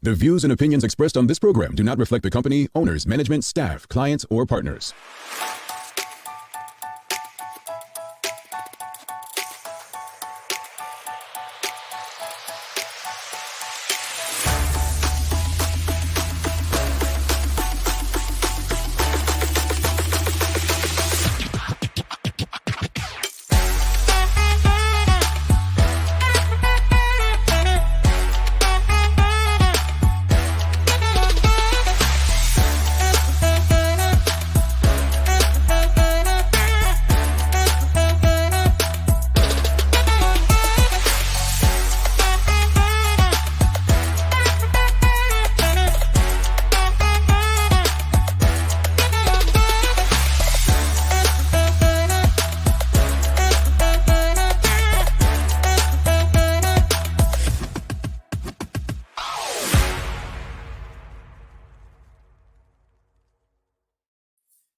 The views and opinions expressed on this program do not reflect the company, owners, management, staff, clients, or partners.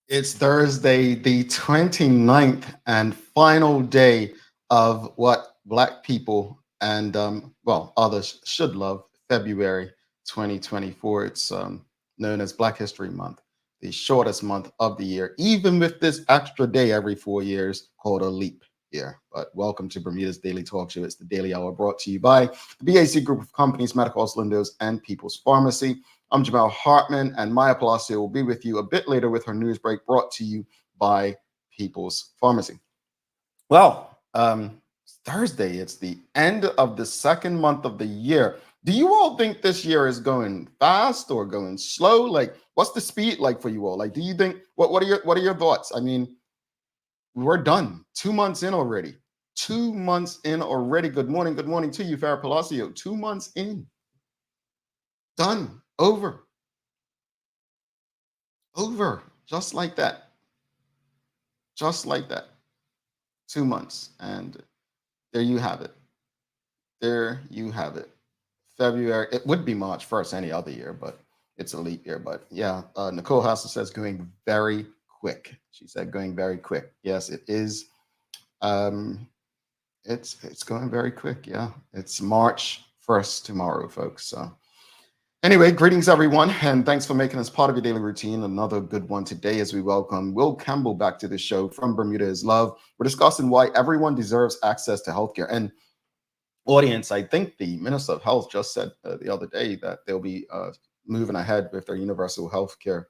It's Thursday, the 29th and final day of what Black people and, others should love, February 2024. It's known as Black History Month, the shortest month of the year, even with this extra day every 4 years called a leap year. But welcome to Bermuda's Daily Talk Show. It's the Daily Hour brought to you by the BAC Group of Companies, Medical House Lindos, and People's Pharmacy. I'm Jamal Hartman, and Maya Palacio will be with you a bit later with her news break brought to you by People's Pharmacy. Well, Thursday, it's the end of the second month of the year. Do you all think this year is going fast or going slow? Like, what's the speed like for you all? Like, do you think, what are your thoughts? I mean, we're done. 2 months in already. 2 months in already. Good morning to you, Farah Palacio. 2 months in. Done. Over, just like that. 2 months, and there you have it. February, it would be March 1st any other year, but it's a leap year. But yeah, Nicole Hassel says going very quick. She said going very quick. Yes, it is. It's going very quick. Yeah, it's March 1st tomorrow, folks. So anyway, greetings everyone, and thanks for making us part of your daily routine. Another good one today as we welcome Will Campbell back to the show from Bermuda is Love. We're discussing why everyone deserves access to healthcare. And audience, I think the Minister of Health just said the other day that they'll be moving ahead with their universal healthcare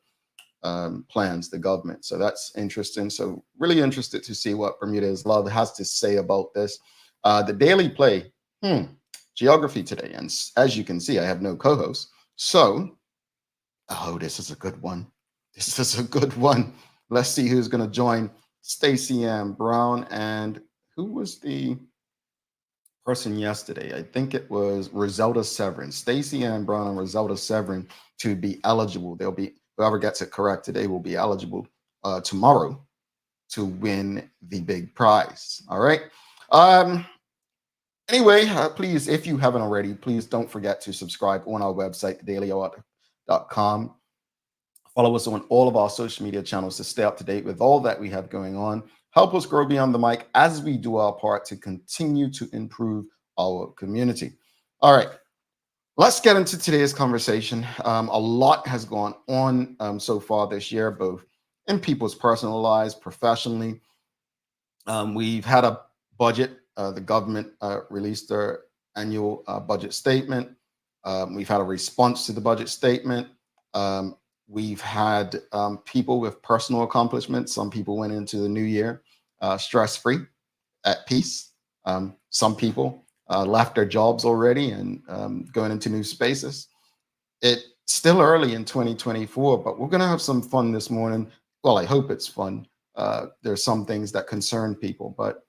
plans, the government. So that's interesting. So really interested to see what Bermuda is Love has to say about this. The Daily Play, geography today. And as you can see, I have no co-host. So, this is a good one. Let's see who's going to join. Stacey Ann Brown, and who was the person yesterday? I think it was Roselda Severin. Stacey Ann Brown and Roselda Severin to be eligible. They'll be, whoever gets it correct today will be eligible tomorrow to win the big prize. All right. Anyway, please, if you haven't already, please don't forget to subscribe on our website, thedailyhour.com. Follow us on all of our social media channels to stay up to date with all that we have going on. Help us grow beyond the mic as we do our part to continue to improve our community. All right, let's get into today's conversation. A lot has gone on so far this year, both in people's personal lives, professionally. We've had a budget. The government released their annual budget statement. We've had a response to the budget statement. We've had people with personal accomplishments. Some people went into the new year stress-free, at peace. Some people left their jobs already and going into new spaces. It's still early in 2024, but we're going to have some fun this morning. Well, I hope it's fun. There's some things that concern people, but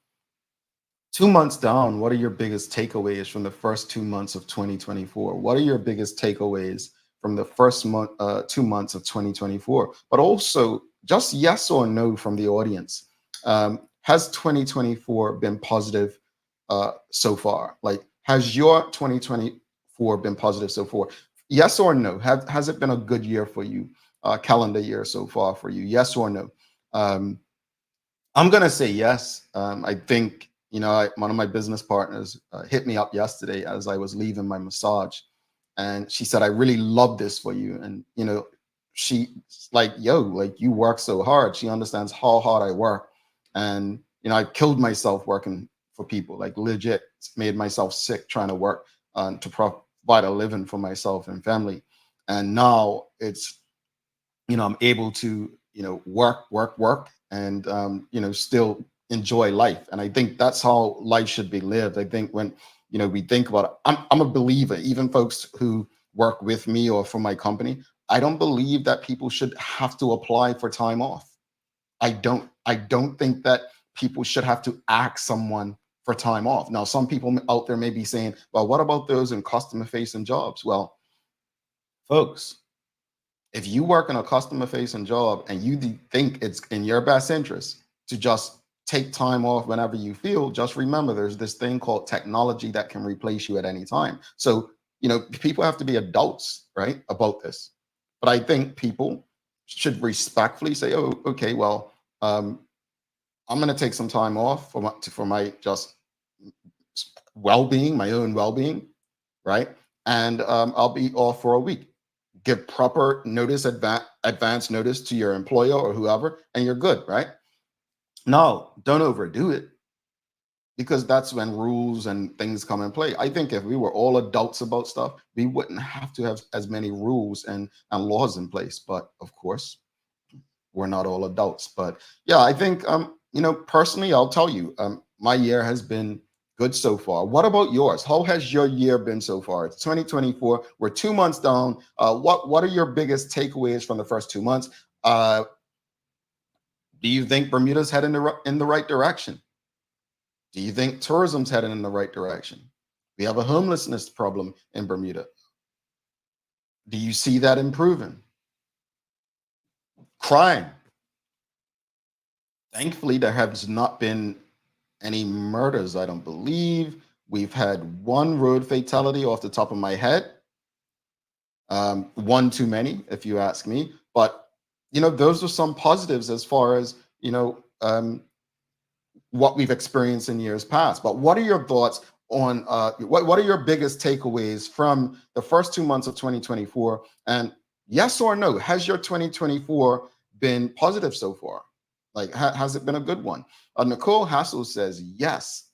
2 months down, what are your biggest takeaways from the first 2 months of 2024? What are your biggest takeaways from the first 2 months of 2024? But also, just yes or no from the audience. Has 2024 been positive so far? Like, has your 2024 been positive so far? Yes or no? Has it been a good year for you? Calendar year so far for you? Yes or no? I'm going to say yes. I think, one of my business partners hit me up yesterday as I was leaving my massage. And she said, I really love this for you. And, she's like, yo, like you work so hard. She understands how hard I work. And, I killed myself working for people, like legit made myself sick trying to work to provide a living for myself and family. And now it's, I'm able to, work, and, still enjoy life. And I think that's how life should be lived. I think when, we think about it, I'm a believer, even folks who work with me or for my company, I don't believe that people should have to apply for time off. I don't think that people should have to ask someone for time off. Now, some people out there may be saying, well, what about those in customer facing jobs? Well, folks, if you work in a customer facing job and you think it's in your best interest to just take time off whenever you feel, just remember there's this thing called technology that can replace you at any time. So, people have to be adults, right, about this. But I think people should respectfully say, oh, okay, well, I'm going to take some time off for my just well-being, my own well-being, right? And I'll be off for a week. Give proper notice, advance notice to your employer or whoever, and you're good, right? No, don't overdo it, because that's when rules and things come in play. I think if we were all adults about stuff, we wouldn't have to have as many rules and laws in place. But of course, we're not all adults. But yeah, I think personally, I'll tell you, my year has been good so far. What about yours? How has your year been so far? It's 2024. We're 2 months down. What are your biggest takeaways from the first 2 months? Do you think Bermuda's heading in the right direction? Do you think tourism's heading in the right direction? We have a homelessness problem in Bermuda. Do you see that improving? Crime. Thankfully, there has not been any murders, I don't believe. We've had one road fatality off the top of my head. One too many, if you ask me. But, those are some positives as far as, what we've experienced in years past. But what are your thoughts on what are your biggest takeaways from the first 2 months of 2024? And yes or no, has your 2024 been positive so far? Like, has it been a good one? Nicole Hassel says yes,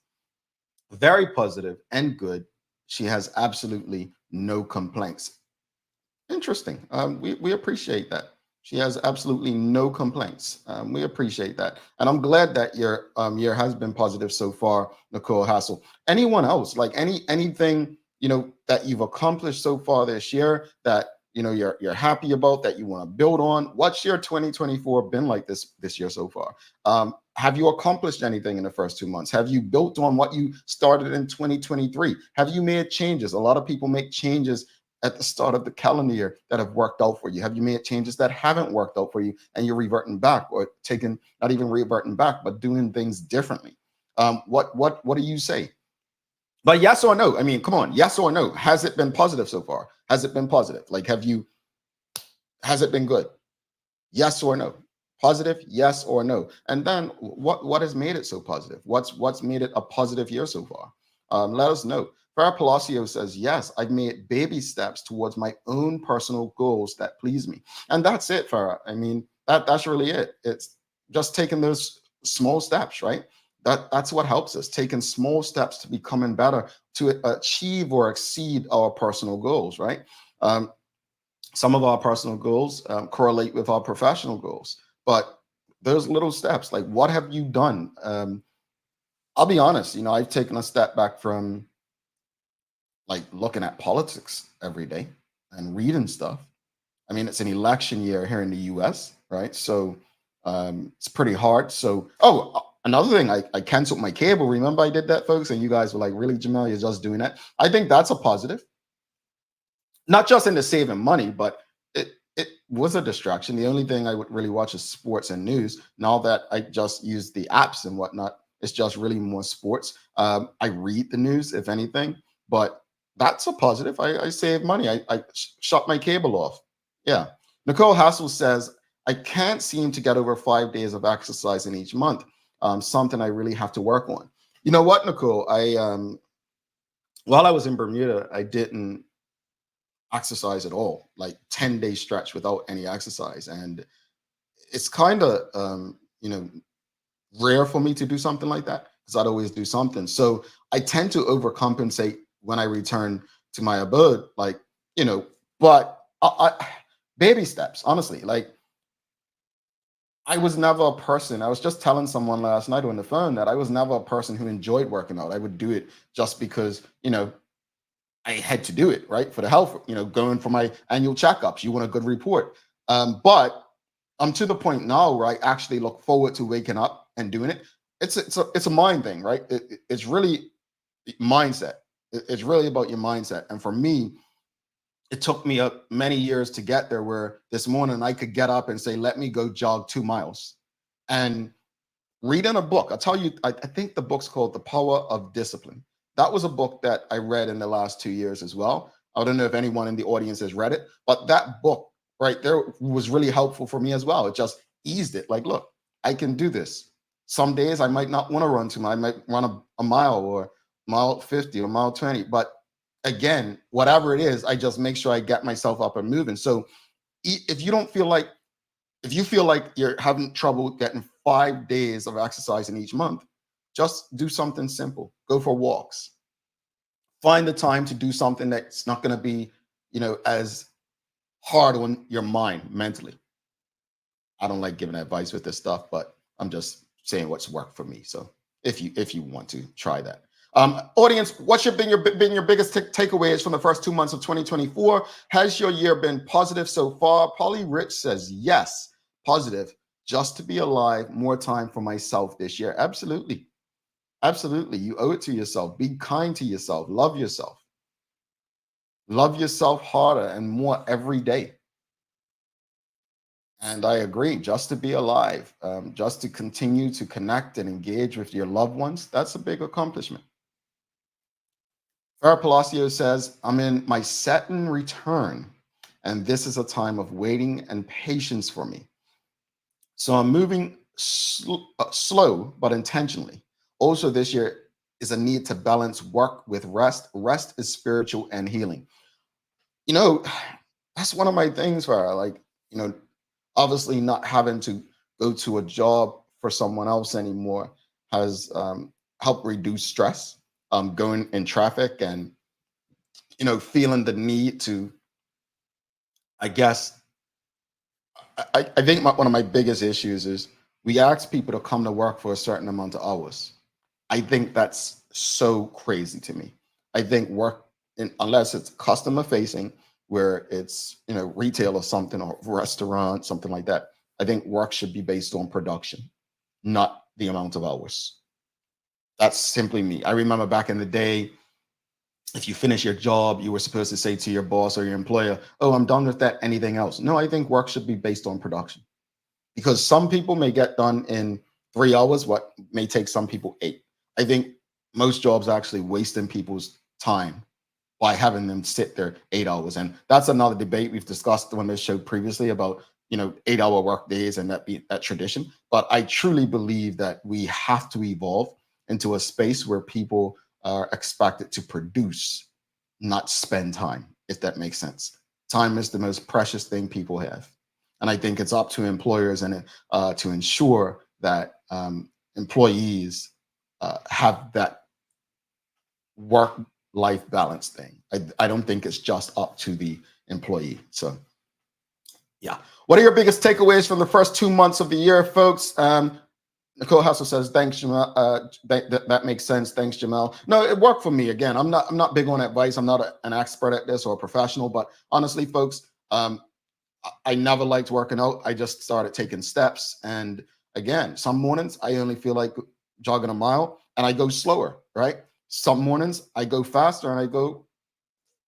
very positive and good. She has absolutely no complaints. Interesting. We appreciate that. She has absolutely no complaints. We appreciate that, and I'm glad that your year has been positive so far, Nicole Hassel. Anyone else, like anything that you've accomplished so far this year that you're happy about, that you want to build on? What's your 2024 been like this year so far? Have you accomplished anything in the first 2 months? Have you built on what you started in 2023? Have you made changes? A lot of people make changes at the start of the calendar year that have worked out for you. Have you made changes that haven't worked out for you and you're reverting back, or taking, not even reverting back, but doing things differently? What do you say? But yes or no? I mean, come on, yes or no? Has it been positive so far? Has it been positive? Like, has it been good? Yes or no? Positive, yes or no? And then what has made it so positive? What's made it a positive year so far? Let us know. Farah Palacio says, yes, I've made baby steps towards my own personal goals that please me. And that's it, Farah. I mean, that's really it. It's just taking those small steps, right? That's what helps us, taking small steps to becoming better, to achieve or exceed our personal goals, right? Some of our personal goals correlate with our professional goals, but those little steps, like what have you done? I'll be honest, I've taken a step back from like looking at politics every day and reading stuff. I mean, it's an election year here in the US, right? So it's pretty hard. So, another thing, I canceled my cable. Remember I did that, folks? And you guys were like, really, Jamel, you're just doing that? I think that's a positive. Not just into saving money, but it was a distraction. The only thing I would really watch is sports and news. Now that I just use the apps and whatnot, it's just really more sports. I read the news, if anything, but that's a positive. I save money. I shut my cable off. Yeah. Nicole Hassel says, I can't seem to get over 5 days of exercise in each month. Something I really have to work on. You know what, Nicole? While I was in Bermuda, I didn't exercise at all, like 10-day stretch without any exercise. And it's kind of, rare for me to do something like that because I'd always do something. So I tend to overcompensate when I return to my abode, but baby steps, honestly. Like, I was never a person. I was just telling someone last night on the phone that I was never a person who enjoyed working out. I would do it just because, I had to do it, right? For the health, going for my annual checkups. You want a good report. But I'm to the point now where I actually look forward to waking up and doing it. It's a mind thing, right? It's really mindset. It's really about your mindset. And for me, it took me many years to get there, where this morning I could get up and say, let me go jog 2 miles. And reading a book, I'll tell you, I think the book's called The Power of Discipline. That was a book that I read in the last 2 years as well. I don't know if anyone in the audience has read it, but that book right there was really helpful for me as well. It just eased it. Like, look, I can do this. Some days I might not want to run I might run a mile or mile 50 or mile 20. But again, whatever it is, I just make sure I get myself up and moving. So if you feel like you're having trouble getting 5 days of exercise in each month, just do something simple. Go for walks. Find the time to do something that's not going to be, as hard on your mind mentally. I don't like giving advice with this stuff, but I'm just saying what's worked for me. So if you want to try that. Audience, what's been your biggest takeaways from the first 2 months of 2024? Has your year been positive so far? Polly Rich says yes, positive. Just to be alive, more time for myself this year. Absolutely. Absolutely. You owe it to yourself. Be kind to yourself. Love yourself. Love yourself harder and more every day. And I agree, just to be alive, just to continue to connect and engage with your loved ones, that's a big accomplishment. Farah Palacio says, I'm in my set and return, and this is a time of waiting and patience for me. So I'm moving slow, but intentionally. Also, this year is a need to balance work with rest. Rest is spiritual and healing. That's one of my things, Farah. Like, obviously not having to go to a job for someone else anymore has helped reduce stress. Going in traffic and feeling the need to, I guess, I think one of my biggest issues is we ask people to come to work for a certain amount of hours. I think that's so crazy to me. I think work, unless it's customer facing, where it's retail or something, or restaurant, something like that, I think work should be based on production, not the amount of hours. That's simply me. I remember back in the day, if you finish your job, you were supposed to say to your boss or your employer, oh, I'm done with that, anything else? No, I think work should be based on production, because some people may get done in 3 hours, what may take some people 8. I think most jobs are actually wasting people's time by having them sit there 8 hours. And that's another debate we've discussed on this show previously about 8-hour work days and that tradition. But I truly believe that we have to evolve into a space where people are expected to produce, not spend time, if that makes sense. Time is the most precious thing people have. And I think it's up to employers and to ensure that employees have that work-life balance thing. I don't think it's just up to the employee. So, yeah. What are your biggest takeaways from the first 2 months of the year, folks? Nicole Hassel says, thanks, Jamal. That makes sense. Thanks, Jamal. No, it worked for me. Again, I'm not big on advice. I'm not an expert at this or a professional, but honestly, folks, I never liked working out. I just started taking steps. And again, some mornings I only feel like jogging a mile and I go slower, right? Some mornings I go faster and I go,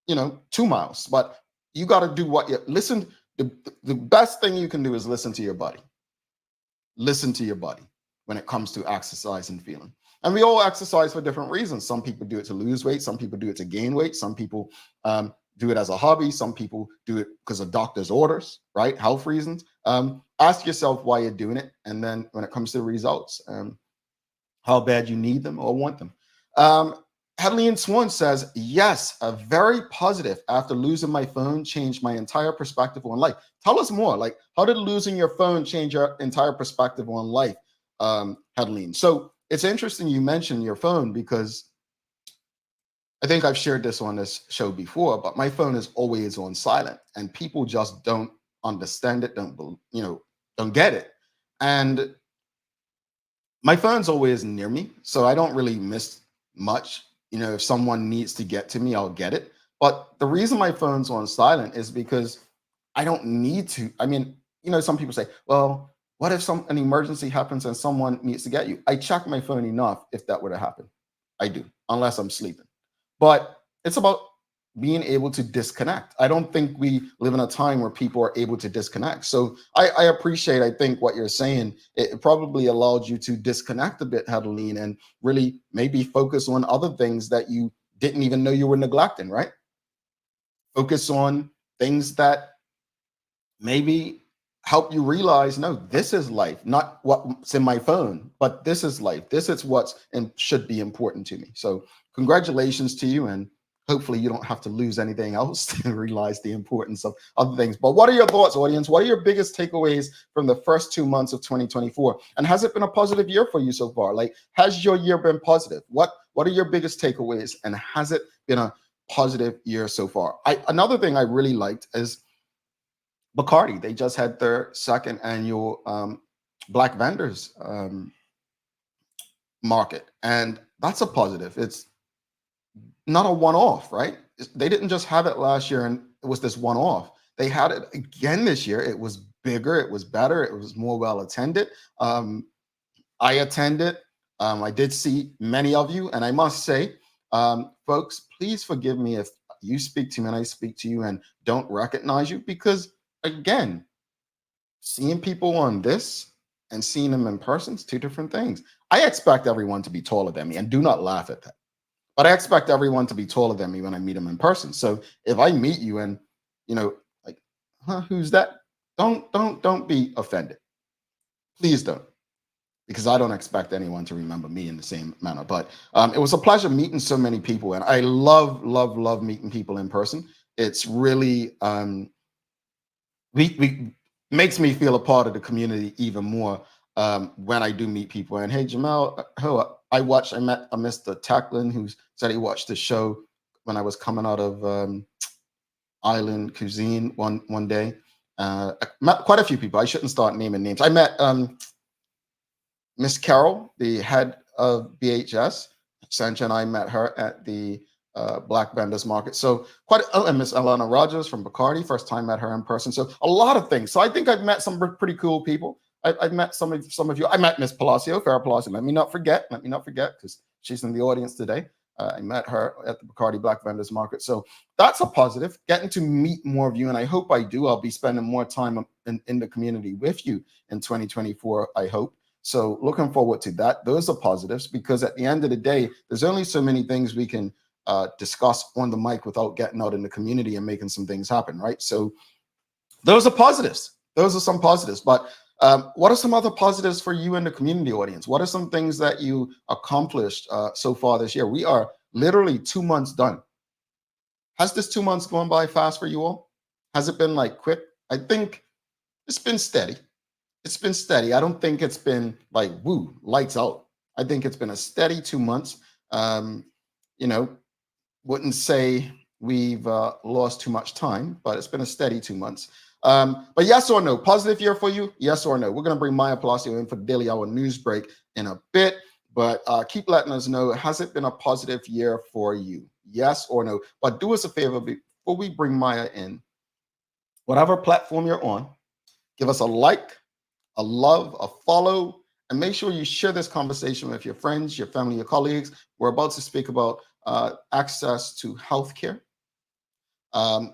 2 miles. But you got to do what you listen. The best thing you can do is listen to your body. Listen to your body when it comes to exercise and feeling. And we all exercise for different reasons. Some people do it to lose weight. Some people do it to gain weight. Some people do it as a hobby. Some people do it because of doctor's orders, right? Health reasons. Ask yourself why you're doing it. And then when it comes to the results, how bad you need them or want them. Helene Swan says, yes, a very positive. After losing my phone, changed my entire perspective on life. Tell us more. Like, how did losing your phone change your entire perspective on life, Helene? So it's interesting you mentioned your phone because I think I've shared this on this show before, but my phone is always on silent, and people just don't understand it, don't get it. And my phone's always near me, so I don't really miss much. If someone needs to get to me, I'll get it. But the reason my phone's on silent is because I don't need to. I mean, some people say, well, what if an emergency happens and someone needs to get you? I check my phone enough if that were to happen. I do, unless I'm sleeping. But it's about being able to disconnect. I don't think we live in a time where people are able to disconnect. So I appreciate, I think, what you're saying. It probably allowed you to disconnect a bit, Adeline, and really maybe focus on other things that you didn't even know you were neglecting, right? Focus on things that maybe help you realize, no, this is life, not what's in my phone, but this is life. This is what's and should be important to me. So congratulations to you, and hopefully you don't have to lose anything else to realize the importance of other things. But what are your thoughts, audience? What are your biggest takeaways from the first 2 months of 2024? And has it been a positive year for you so far? Like, has your year been positive? What are your biggest takeaways, and has it been a positive year so far? Another thing I really liked is Bacardi. They just had their second annual Black Vendors market, and that's a positive. It's not a one-off, right? They didn't just have it last year and it was this one-off. They had it again this year. It was bigger, it was better, it was more well attended. I attended. I did see many of you, and I must say, folks, please forgive me if you speak to me and I speak to you and don't recognize you, because again, seeing people on this and seeing them in person is two different things. I expect everyone to be taller than me, and do not laugh at that. But I expect everyone to be taller than me when I meet them in person. So if I meet you and like, who's that? Don't be offended. Please don't, because I don't expect anyone to remember me in the same manner. But it was a pleasure meeting so many people, and I love meeting people in person. It's really we makes me feel a part of the community even more when I do meet people. And hey, Jamel, I met a Mr. Tackland who said he watched the show when I was coming out of Island Cuisine one day. I met quite a few people. I shouldn't start naming names. I met Miss Carol, the head of BHS. Sancha and I met her at the Black Vendors Market. So and Miss Alana Rogers from Bacardi, first time met her in person. So a lot of things. So I think I've met some pretty cool people. I've met some of you. I met Miss Palacio, Farrah Palacio. Let me not forget, because she's in the audience today. I met her at the Bacardi Black Vendors Market. So that's a positive, getting to meet more of you. And I hope I do. I'll be spending more time in the community with you in 2024, I hope. So looking forward to that. Those are positives, because at the end of the day, there's only so many things we can discuss on the mic without getting out in the community and making some things happen, right? So those are positives. Those are some positives. But what are some other positives for you in the community audience? What are some things that you accomplished so far this year? We are literally 2 months done. Has this 2 months gone by fast for you all? Has it been like quick? I think it's been steady. It's been steady. I don't think it's been like, woo, lights out. I think it's been a steady 2 months. Wouldn't say we've lost too much time, but it's been a steady 2 months. But yes or no, positive year for you? Yes or no? We're going to bring Maya Palacio in for the Daily Hour news break in a bit, but keep letting us know, has it been a positive year for you? Yes or no? But do us a favor before we bring Maya in, whatever platform you're on, give us a like, a love, a follow, and make sure you share this conversation with your friends, your family, your colleagues. We're about to speak about access to healthcare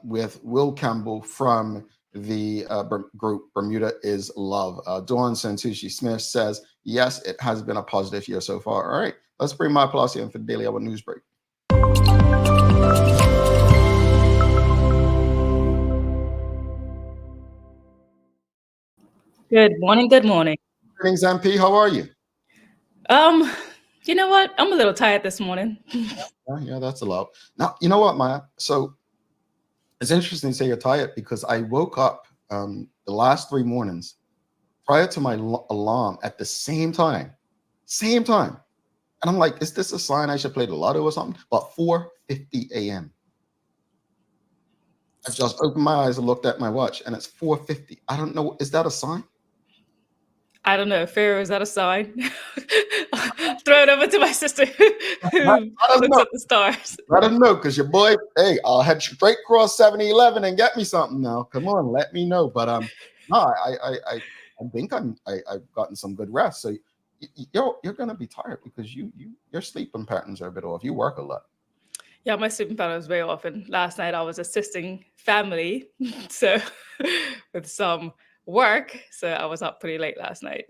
with Will Campbell from the group Bermuda is Love. Dawn Santucci Smith says, yes, it has been a positive year so far. All right, let's bring my Palacio in for the Daily Hour news break. Good morning. Good morning. Greetings, MP. How are you? Um, You know what? I'm a little tired this morning. Yeah, that's allowed. Now, you know what, Maya? So it's interesting to say you're tired because I woke up the last 3 mornings prior to my alarm at the same time. Same time. And I'm like, is this a sign I should play the lotto or something? But 4:50 a.m. I just opened my eyes and looked at my watch, and it's 4:50. I don't know. Is that a sign? I don't know. Pharaoh, is that a sign? Throw it over to my sister I who don't looks know. at the stars. I don't know, because your boy, hey, I'll head straight across 7-Eleven and get me something now. Come on, let me know. But no, I think I've gotten some good rest. So you're gonna be tired because your sleeping patterns are a bit off. You work a lot. Yeah, my sleeping pattern was very often. Last night I was assisting family, so with some work, so I was up pretty late last night.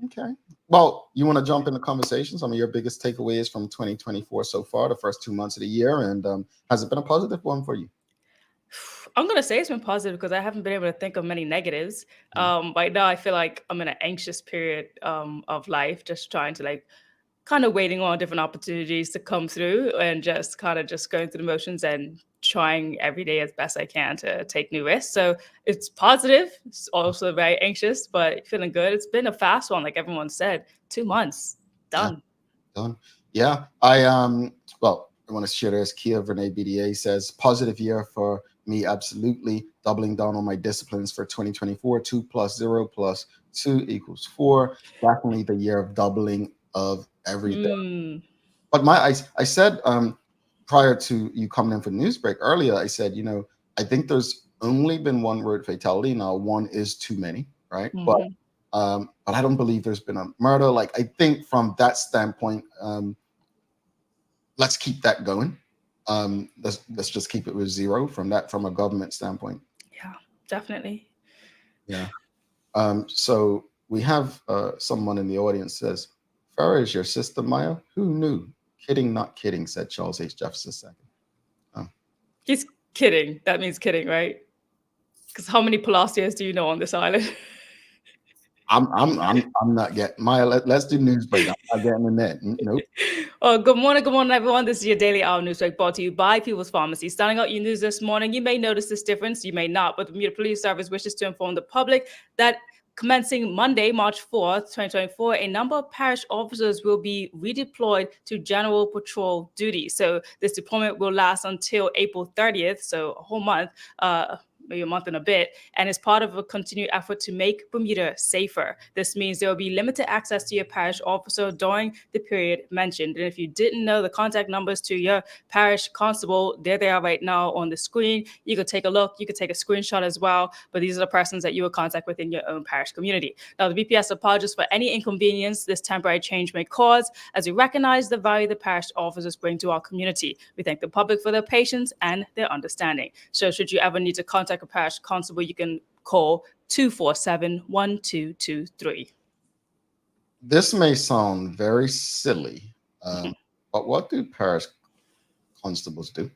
Okay. Well, you want to jump into conversation? Some of your biggest takeaways from 2024 so far, the first 2 months of the year, and has it been a positive one for you? I'm gonna say it's been positive because I haven't been able to think of many negatives. Right now, I feel like I'm in an anxious period of life, just trying to like kind of waiting on different opportunities to come through and just kind of just going through the motions and trying every day as best I can to take new risks. So it's positive. It's also very anxious, but feeling good. It's been a fast one, like everyone said. 2 months Yeah. done. Done. Yeah, well, I want to share this. Kia Vernay BDA says positive year for me, absolutely. Doubling down on my disciplines for 2024. 2 + 0 + 2 = 4. Definitely the year of doubling of everything. Mm, But I said prior to you coming in for news break earlier, I said, I think there's only been one road fatality. Now, one is too many, right? mhm. But I don't believe there's been a murder. Like, I think from that standpoint, let's keep that going. Let's just keep it with zero from a government standpoint. Yeah, definitely. Yeah. So we have someone in the audience says, Farah is your sister, Maya? Who knew? Kidding, not kidding, said Charles H. Jefferson II. Oh, He's kidding. That means kidding, right? Because how many Palacios do you know on this island? I'm not getting Maya. Let's do news break. I'm not getting in there. Nope. Oh, good morning, everyone. This is your Daily Hour News Break brought to you by People's Pharmacy. Starting out your news this morning, you may notice this difference, you may not, but the Bermuda Police Service wishes to inform the public that commencing Monday, March 4th, 2024, a number of parish officers will be redeployed to general patrol duty. So this deployment will last until April 30th, so a whole month. Maybe a month and a bit, and is part of a continued effort to make Bermuda safer. This means there will be limited access to your parish officer during the period mentioned. And if you didn't know the contact numbers to your parish constable, there they are right now on the screen. You could take a look, you could take a screenshot as well, but these are the persons that you will contact within your own parish community. Now, the BPS apologizes for any inconvenience this temporary change may cause, as we recognize the value the parish officers bring to our community. We thank the public for their patience and their understanding. So should you ever need to contact a parish constable, you can call 247-1223. This may sound very silly, but what do parish constables do?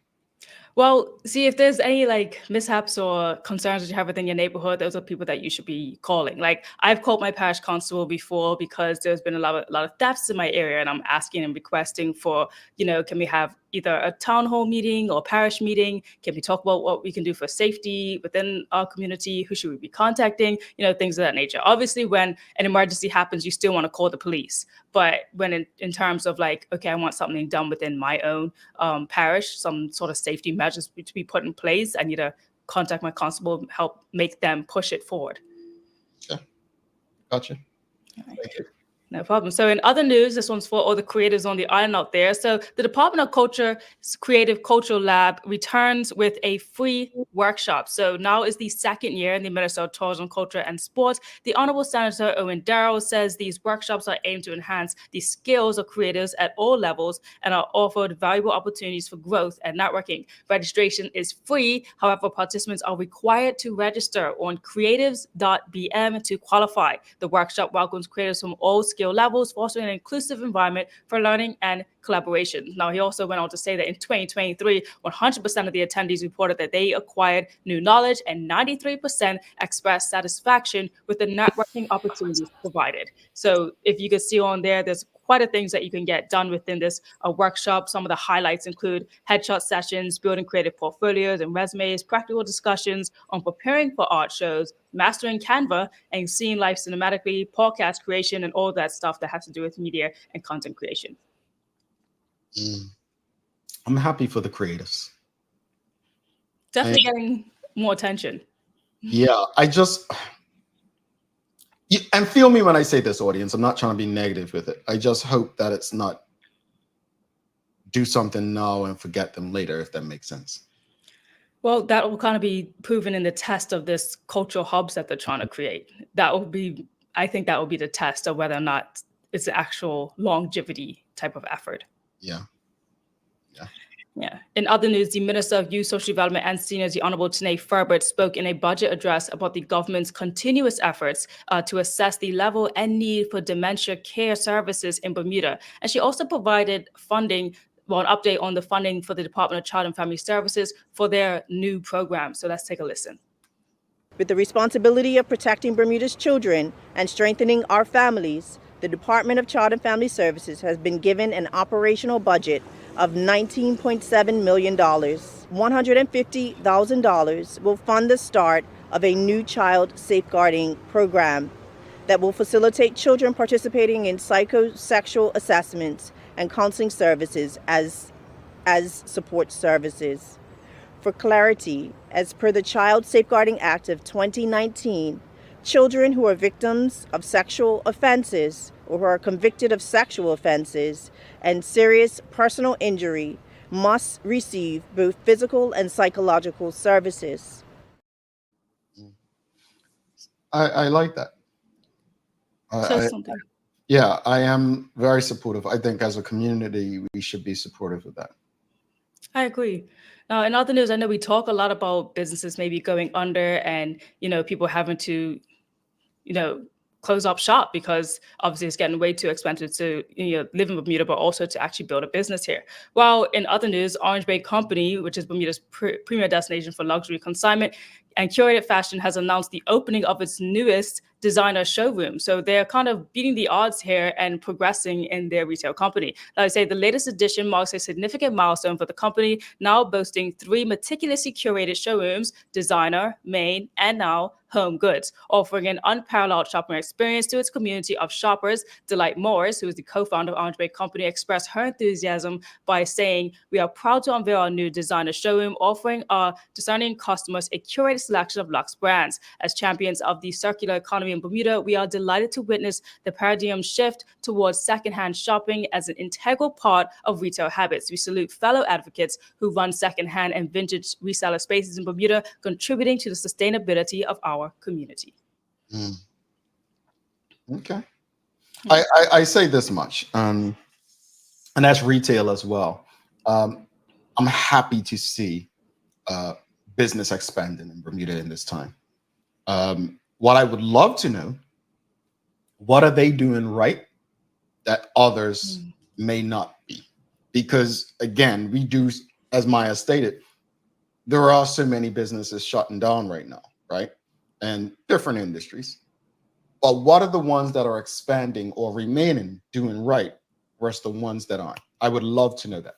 Well, see, if there's any like mishaps or concerns that you have within your neighborhood, those are people that you should be calling. Like I've called my parish constable before because there's been a lot of thefts in my area, and I'm asking and requesting for, can we have either a town hall meeting or parish meeting? Can we talk about what we can do for safety within our community? Who should we be contacting? Things of that nature. Obviously, when an emergency happens, you still want to call the police. But when in terms of like, okay, I want something done within my own parish, some sort of safety measures to be put in place, I need to contact my constable, help make them push it forward. Yeah, gotcha. Right. Thank you. No problem. So in other news, this one's for all the creators on the island out there. So the Department of Culture's Creative Cultural Lab returns with a free workshop. So now is the second year in the Minister of Tourism, Culture and Sports. The Honorable Senator Owen Darrow says these workshops are aimed to enhance the skills of creators at all levels and are offered valuable opportunities for growth and networking. Registration is free. However, participants are required to register on creatives.bm to qualify. The workshop welcomes creators from all skill levels, fostering an inclusive environment for learning and collaboration. Now, he also went on to say that in 2023, 100% of the attendees reported that they acquired new knowledge and 93% expressed satisfaction with the networking opportunities provided. So if you can see on there, there's quite a things that you can get done within this workshop. Some of the highlights include headshot sessions, building creative portfolios and resumes, practical discussions on preparing for art shows, mastering Canva, and seeing life cinematically, podcast creation, and all that stuff that has to do with media and content creation. I'm happy for the creatives. Definitely getting more attention. Yeah, and feel me when I say this, audience. I'm not trying to be negative with it. I just hope that it's not do something now and forget them later, if that makes sense. Well, that will kind of be proven in the test of this cultural hubs that they're trying to create. I think that will be the test of whether or not it's an actual longevity type of effort. Yeah. Yeah. In other news, the Minister of Youth, Social Development and Seniors, the Honorable Tanae Furbert, spoke in a budget address about the government's continuous efforts to assess the level and need for dementia care services in Bermuda. And she also provided an update on the funding for the Department of Child and Family Services for their new program. So let's take a listen. With the responsibility of protecting Bermuda's children and strengthening our families, the Department of Child and Family Services has been given an operational budget of $19.7 million. $150,000 will fund the start of a new child safeguarding program that will facilitate children participating in psychosexual assessments and counseling services as support services. For clarity, as per the Child Safeguarding Act of 2019, children who are victims of sexual offenses or who are convicted of sexual offenses and serious personal injury must receive both physical and psychological services. I like that. Yeah, I am very supportive. I think as a community, we should be supportive of that. I agree. Now, in other news, I know we talk a lot about businesses maybe going under and, people having to, close up shop because obviously it's getting way too expensive to live in Bermuda, but also to actually build a business here. While in other news, Orange Bay Company, which is Bermuda's premier destination for luxury consignment and curated fashion, has announced the opening of its newest designer showroom. So they're kind of beating the odds here and progressing in their retail company. Like I say, the latest edition marks a significant milestone for the company, now boasting 3 meticulously curated showrooms: designer, main, and now home goods, offering an unparalleled shopping experience to its community of shoppers. Delight Morris, who is the co-founder of Orange Bay Company, expressed her enthusiasm by saying, "We are proud to unveil our new designer showroom, offering our discerning customers a curated selection of luxe brands. As champions of the circular economy in Bermuda, we are delighted to witness the paradigm shift towards secondhand shopping as an integral part of retail habits. We salute fellow advocates who run secondhand and vintage reseller spaces in Bermuda, contributing to the sustainability of our community." Okay. I say this much, and that's retail as well. I'm happy to see business expanding in Bermuda in this time. What I would love to know, what are they doing right that others may not be? Because again, we do, as Maya stated, there are so many businesses shutting down right now, right? And different industries. But what are the ones that are expanding or remaining doing right versus the ones that aren't? I would love to know that.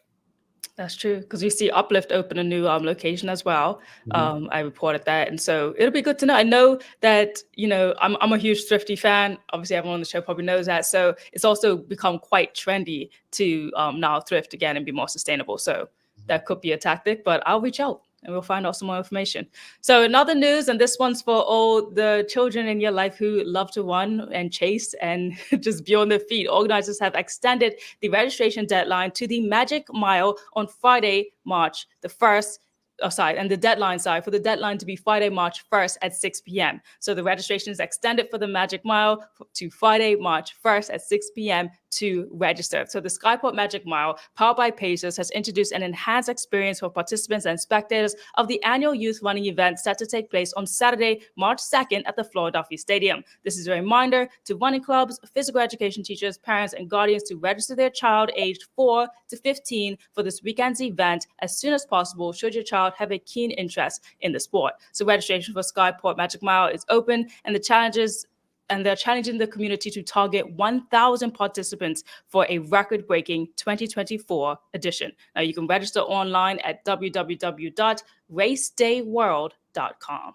That's true, because we see Uplift open a new location as well. I reported that, and so it'll be good to know. I know that I'm a huge thrifty fan. Obviously, everyone on the show probably knows that. So it's also become quite trendy to now thrift again and be more sustainable. So that could be a tactic, but I'll reach out and we'll find out some more information. So in other news, and this one's for all the children in your life who love to run and chase and just be on their feet, organizers have extended the registration deadline to the Magic Mile on Friday, March the 1st. And the deadline, for the deadline to be Friday, March 1st at 6 p.m. So the registration is extended for the Magic Mile to Friday, March 1st at 6 p.m. to register. So the Skyport Magic Mile, powered by Pacers, has introduced an enhanced experience for participants and spectators of the annual youth running event set to take place on Saturday, March 2nd at the Philadelphia Stadium. This is a reminder to running clubs, physical education teachers, parents, and guardians to register their child aged 4 to 15 for this weekend's event as soon as possible, should your child have a keen interest in the sport. So registration for Skyport Magic Mile is open, and the challenges and they're challenging the community to target 1,000 participants for a record-breaking 2024 edition. Now, you can register online at www.racedayworld.com.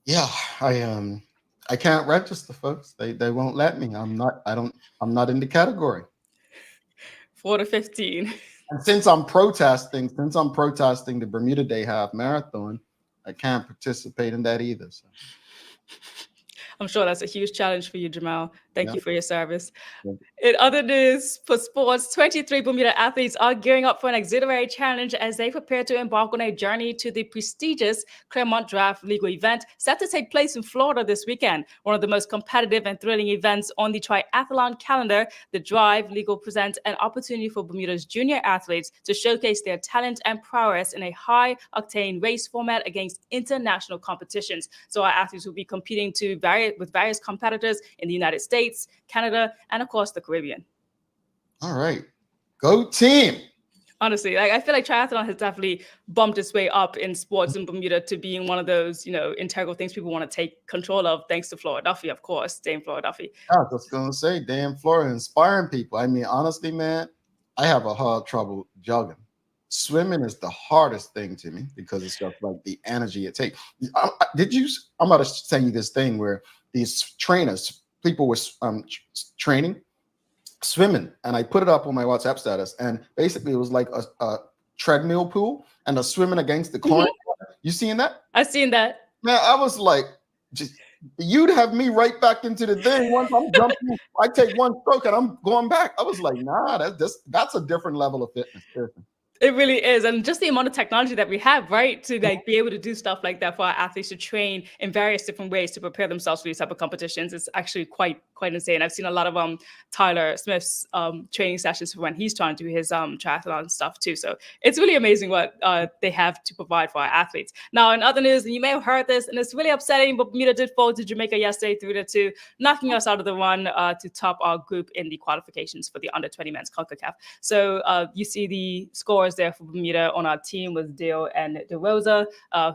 Yeah, I can't register, folks. They won't let me. I'm not in the category. 4 to 15. And since I'm protesting the Bermuda Day Half Marathon, I can't participate in that either. So. I'm sure that's a huge challenge for you, Jamal. Thank Yeah. you for your service. Yeah. In other news for sports, 23 Bermuda athletes are gearing up for an exhilaratory challenge as they prepare to embark on a journey to the prestigious Claremont Draft legal event set to take place in Florida this weekend. One of the most competitive and thrilling events on the triathlon calendar, the Drive Legal presents an opportunity for Bermuda's junior athletes to showcase their talent and prowess in a high-octane race format against international competitions. So our athletes will be competing with various competitors in the United States, Canada, and of course the Caribbean. All right, go team. Honestly, I feel like triathlon has definitely bumped its way up in sports in Bermuda to being one of those, integral things people want to take control of, thanks to Flora Duffy, of course, Dame Flora Duffy. I was just gonna say, damn, Flora inspiring people. I mean, honestly, man, I have a hard trouble jogging. Swimming is the hardest thing to me because it's just like the energy it takes. I'm about to send you this thing where these trainers, people were training swimming, and I put it up on my WhatsApp status, and basically it was like a treadmill pool and a swimming against the current. You seen that? I've seen that. Man, I was like, you'd have me right back into the thing. Once I'm jumping, I take one stroke and I'm going back. I was like, nah, that's a different level of fitness. It really is. And just the amount of technology that we have, right, to be able to do stuff like that for our athletes to train in various different ways to prepare themselves for these type of competitions is actually quite insane. I've seen a lot of Tyler Smith's training sessions for when he's trying to do his triathlon stuff too. So it's really amazing what they have to provide for our athletes. Now, in other news, and you may have heard this, and it's really upsetting, but Bermuda did fall to Jamaica yesterday 3-2, knocking us out of the run to top our group in the qualifications for the under-20 men's CONCACAF. So you see the scores there for Bermuda on our team was Dale and DeRosa,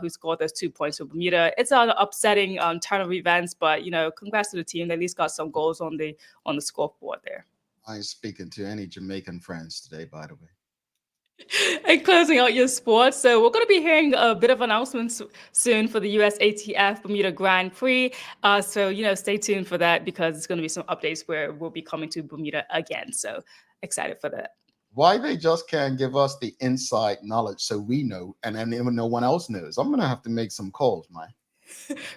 who scored those 2 points for Bermuda. It's an upsetting turn of events, but congrats to the team. They at least got some goals on the scoreboard there. I ain't speaking to any Jamaican friends today, by the way. And closing out your sports, so we're going to be hearing a bit of announcements soon for the US ATF Bermuda Grand Prix. So stay tuned for that because it's going to be some updates where we'll be coming to Bermuda again. So excited for that. Why they just can't give us the inside knowledge so we know, and then even no one else knows? I'm gonna have to make some calls, man.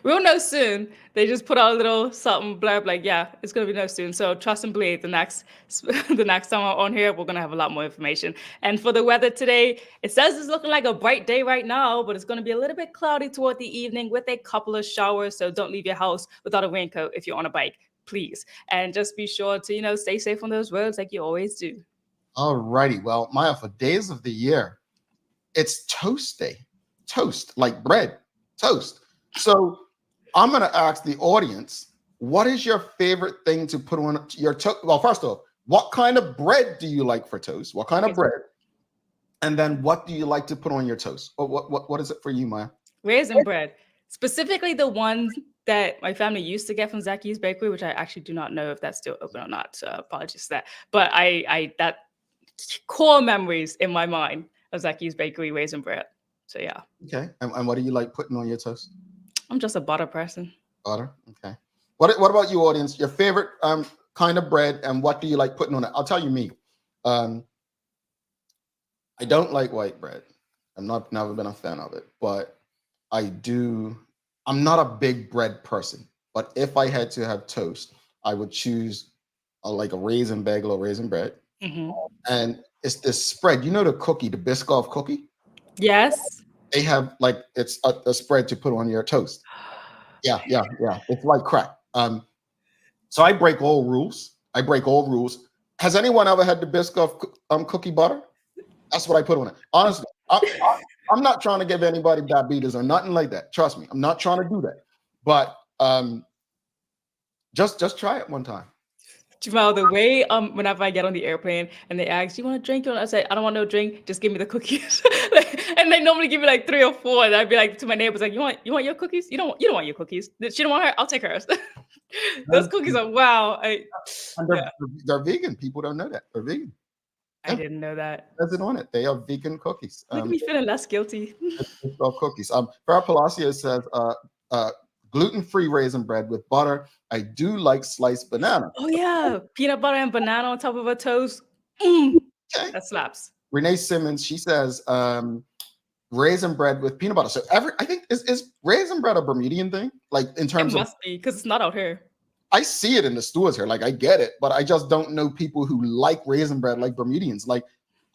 We'll know soon. They just put out a little something blurb like, yeah, it's gonna be no soon. So trust and believe the next time I'm on here, we're gonna have a lot more information. And for the weather today, it says it's looking like a bright day right now, but it's gonna be a little bit cloudy toward the evening with a couple of showers. So don't leave your house without a raincoat if you're on a bike, please. And just be sure to stay safe on those roads like you always do. All righty. Well, Maya, for days of the year, it's toast day. Toast, like bread, toast. So I'm going to ask the audience, what is your favorite thing to put on your toast? Well, first off, what kind of bread do you like for toast? What kind of bread? And then what do you like to put on your toast? What is it for you, Maya? Raisin bread. Specifically the ones that my family used to get from Zacky's Bakery, which I actually do not know if that's still open or not. So apologies for that. But that core memories in my mind of Zacky's Bakery raisin bread. So yeah. Okay. And what do you like putting on your toast? I'm just a butter person. Butter. Okay. What about you, audience? Your favorite kind of bread, and what do you like putting on it? I'll tell you me. I don't like white bread. Never been a fan of it, but I'm not a big bread person. But if I had to have toast, I would choose like a raisin bagel or raisin bread. Mm-hmm. And it's this spread. You know the cookie, the Biscoff cookie? Yes. They have like it's a spread to put on your toast. Yeah. It's like crack. So I break all rules. Has anyone ever had the Biscoff cookie butter? That's what I put on it. Honestly, I'm not trying to give anybody diabetes or nothing like that. Trust me, I'm not trying to do that. But just try it one time. Jamal, the way whenever I get on the airplane and they ask, "Do you want a drink?" I say, "I don't want no drink. Just give me the cookies." And they normally give me like 3 or 4. And I'd be like to my neighbors, like, "You want your cookies? You don't want your cookies. She don't want her. I'll take hers." Those cookies are wow. And Yeah, they're vegan. People don't know that. They're vegan. I didn't know that. It says it on it. They are vegan cookies. Look at me feeling less guilty. It's called cookies. Farrah Palacio says, gluten-free raisin bread with butter. I do like sliced banana. Oh yeah, peanut butter and banana on top of a toast. Mm, Okay. that slaps. Renee Simmons, she says, raisin bread with peanut butter. So I think is raisin bread a Bermudian thing? Like in It terms of, must be because it's not out here. I see it in the stores here. Like I get it, but I just don't know people who like raisin bread like Bermudians. Like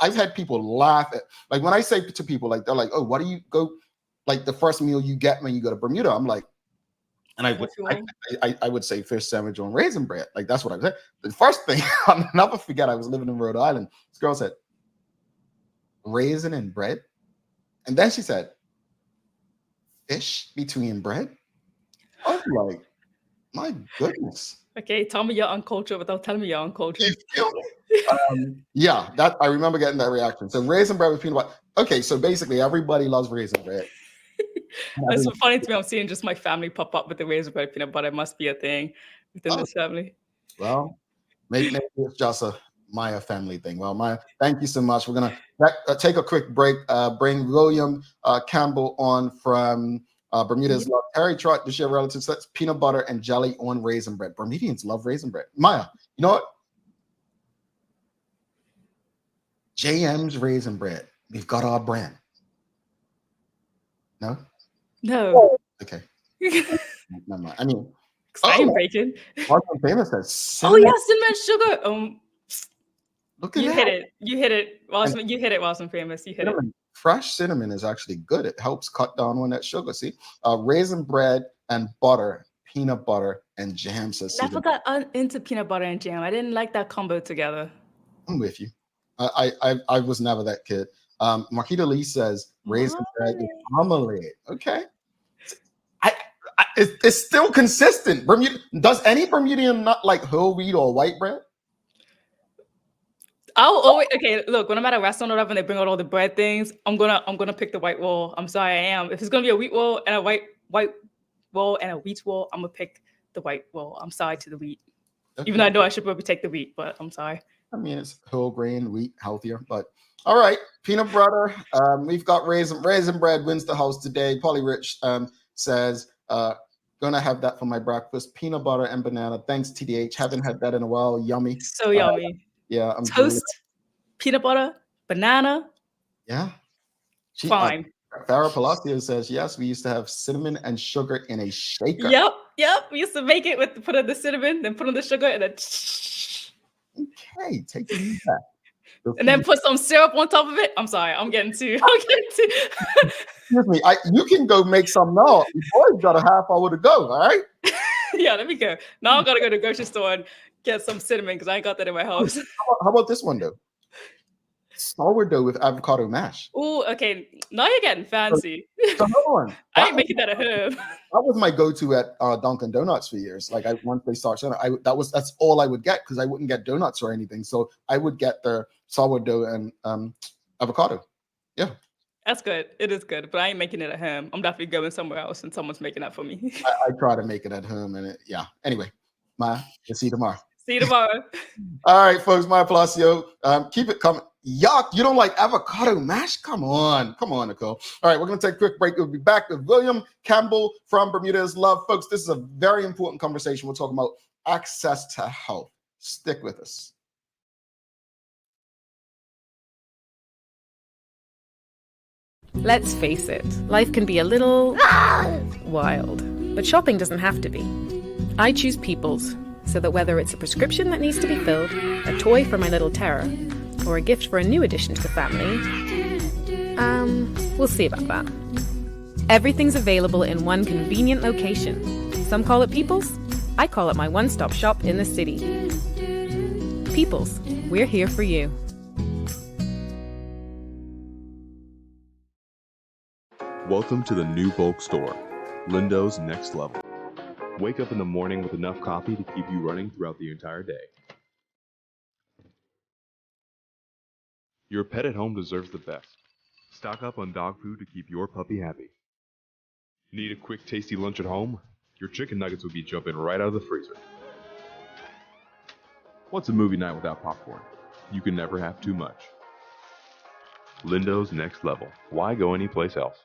I've had people laugh at, like when I say to people, like they're like, "Oh, what do you go?" Like the first meal you get when you go to Bermuda, I'm like, and I would say fish sandwich on raisin bread. Like that's what I said. The first thing I'll never forget. I was living in Rhode Island. This girl said, "Raisin and bread," and then she said, "Fish between bread." I was like, my goodness. Okay, tell me you're uncultured without telling me you're uncultured. Yeah, that I remember getting that reaction. So raisin bread with peanut butter. Okay, so basically everybody loves raisin bread. It's so funny to me. I'm seeing just my family pop up with the raisin bread peanut butter. It must be a thing within this family. Well, maybe it's just a Maya family thing. Well, Maya, thank you so much. We're gonna take a quick break. Bring William Campbell on from Bermuda's Love Terry Trot to share relatives. That's peanut butter and jelly on raisin bread. Bermudians love raisin bread. Maya, you know what? JM's raisin bread. We've got our brand. No? No. Okay. Never mind. I mean, I ain't bacon. Martin Famous says Oh cinnamon. yeah, cinnamon sugar. Look at You that. hit it. You hit it. You hit it while I'm famous. You hit it. Fresh cinnamon is actually good. It helps cut down on that sugar. See, raisin bread and butter, peanut butter and jam. Says I forgot into peanut butter and jam. I didn't like that combo together. I'm with you. I was never that kid. Marquita Lee says raisin bread with marmalade. Okay, it's still consistent. Bermuda, does any Bermudian not like whole wheat or white bread? I'll always look, when I'm at a restaurant or whatever and they bring out all the bread things, I'm gonna pick the white roll. I'm sorry, I am. If it's gonna be a wheat roll and a white roll and a wheat roll, I'm gonna pick the white roll. I'm sorry to the wheat. Okay. Even though I know I should probably take the wheat, but I'm sorry. I mean, it's whole grain wheat, healthier, but all right. Peanut butter. We've got raisin bread wins the house today. Polly Rich says, gonna have that for my breakfast. Peanut butter and banana. Thanks, TDH. Haven't had that in a while. Yummy. So yummy. Yeah. Toast, peanut butter, banana. Yeah. Fine. Farrah Palacio says, yes, we used to have cinnamon and sugar in a shaker. Yep. We used to make it with put in the cinnamon, then put in the sugar, and then okay, take it back. And then put some syrup on top of it. I'm sorry, I'm getting too. Excuse me, you can go make some now. You've always got a half hour to go, all right? Yeah, let me go. Now I'm gonna go to the grocery store and get some cinnamon because I ain't got that in my house. How about this one though? Sourdough with avocado mash. Oh, okay. Now you're getting fancy. So hold on. I ain't making that at home. That was my go-to at Dunkin' Donuts for years. Like once they start selling, that's all I would get because I wouldn't get donuts or anything. So I would get the sourdough and avocado. Yeah. That's good. It is good, but I ain't making it at home. I'm definitely going somewhere else and someone's making that for me. I try to make it at home and yeah. Anyway, we'll see you tomorrow. See you tomorrow. All right, folks, Maya Palacio. Keep it coming. Yuck, you don't like avocado mash? Come on, Nicole. All right, we're going to take a quick break. We'll be back with William Campbell from Bermuda's Love. Folks, this is a very important conversation. We're talking about access to health. Stick with us. Let's face it, life can be a little wild, but shopping doesn't have to be. I choose People's, so that whether it's a prescription that needs to be filled, a toy for my little terror, or a gift for a new addition to the family, we'll see about that. Everything's available in one convenient location. Some call it People's. I call it my one-stop shop in the city. People's, we're here for you. Welcome to the new bulk store, Lindo's Next Level. Wake up in the morning with enough coffee to keep you running throughout the entire day. Your pet at home deserves the best. Stock up on dog food to keep your puppy happy. Need a quick, tasty lunch at home? Your chicken nuggets will be jumping right out of the freezer. What's a movie night without popcorn? You can never have too much. Lindo's Next Level. Why go anyplace else?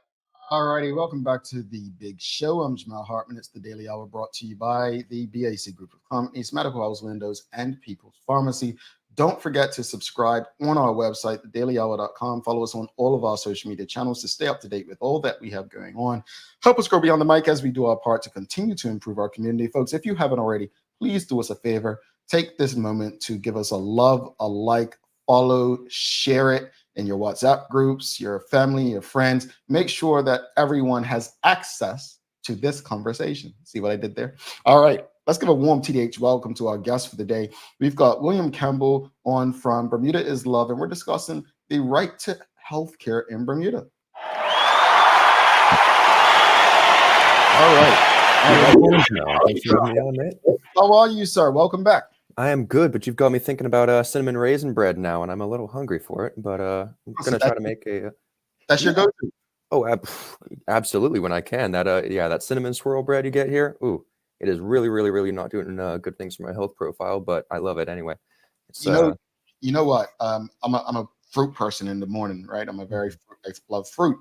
Alrighty, welcome back to the big show. I'm Jamal Hartman. It's the Daily Hour brought to you by the BAC Group of Companies, Medical House Windows, and People's Pharmacy. Don't forget to subscribe on our website, thedailyhour.com. Follow us on all of our social media channels to stay up to date with all that we have going on. Help us grow beyond the mic as we do our part to continue to improve our community. Folks, if you haven't already, please do us a favor. Take this moment to give us a love, a like, follow, share it in your WhatsApp groups, your family, your friends. Make sure that everyone has access to this conversation. See what I did there? All right, let's give a warm TDH welcome to our guest for the day. We've got William Campbell on from Bermuda is Love, and we're discussing the right to healthcare in Bermuda. All right. Thanks for having me on, mate. How are you, sir? Welcome back. I am good, but you've got me thinking about cinnamon raisin bread now, and I'm a little hungry for it. But I'm gonna try to make a. That's your go-to. Oh, absolutely when I can. That cinnamon swirl bread you get here. Ooh, it is really, really, really not doing good things for my health profile, but I love it anyway. It's, you know what? I'm a fruit person in the morning, right? I'm a very I love fruit.